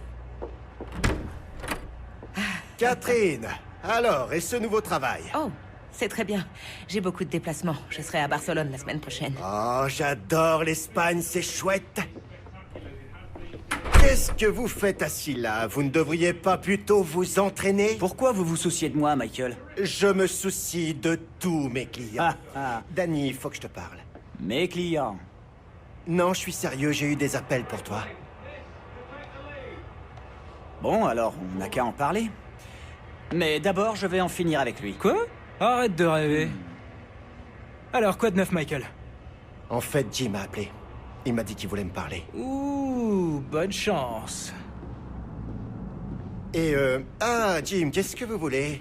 Catherine, alors, et ce nouveau travail? Oh, c'est très bien. J'ai beaucoup de déplacements. Je serai à Barcelone la semaine prochaine. Oh, j'adore l'Espagne, c'est chouette. Qu'est-ce que vous faites assis là? Vous ne devriez pas plutôt vous entraîner? Pourquoi vous vous souciez de moi, Michael? Je me soucie de tous mes clients. Danny, il faut que je te parle. Mes clients? Non, je suis sérieux, j'ai eu des appels pour toi. Bon, alors, on n'a qu'à en parler. Mais d'abord, je vais en finir avec lui. Quoi? Arrête de rêver. Alors, quoi de neuf, Michael? En fait, Jim m'a appelé. Il m'a dit qu'il voulait me parler. Ouh, bonne chance. Et Jim, qu'est-ce que vous voulez?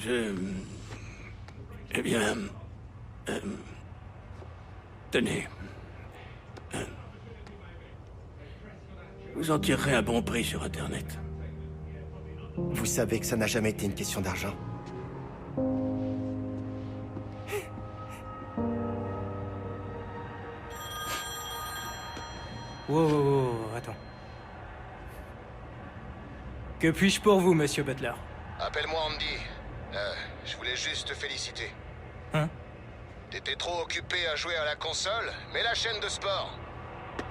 Eh bien... tenez. Vous en tirerez un bon prix sur Internet. Vous savez que ça n'a jamais été une question d'argent. Wow, attends. Que puis-je pour vous, monsieur Butler? Appelle-moi Andy. Je voulais juste te féliciter. Hein? T'étais trop occupé à jouer à la console, mais la chaîne de sport.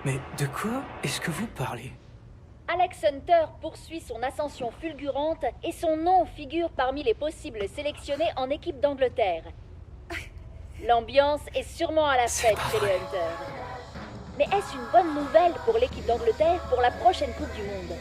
Mais de quoi est-ce que vous parlez? Alex Hunter poursuit son ascension fulgurante et son nom figure parmi les possibles sélectionnés en équipe d'Angleterre. L'ambiance est sûrement à la fête chez les Hunters. Mais est-ce une bonne nouvelle pour l'équipe d'Angleterre pour la prochaine Coupe du Monde?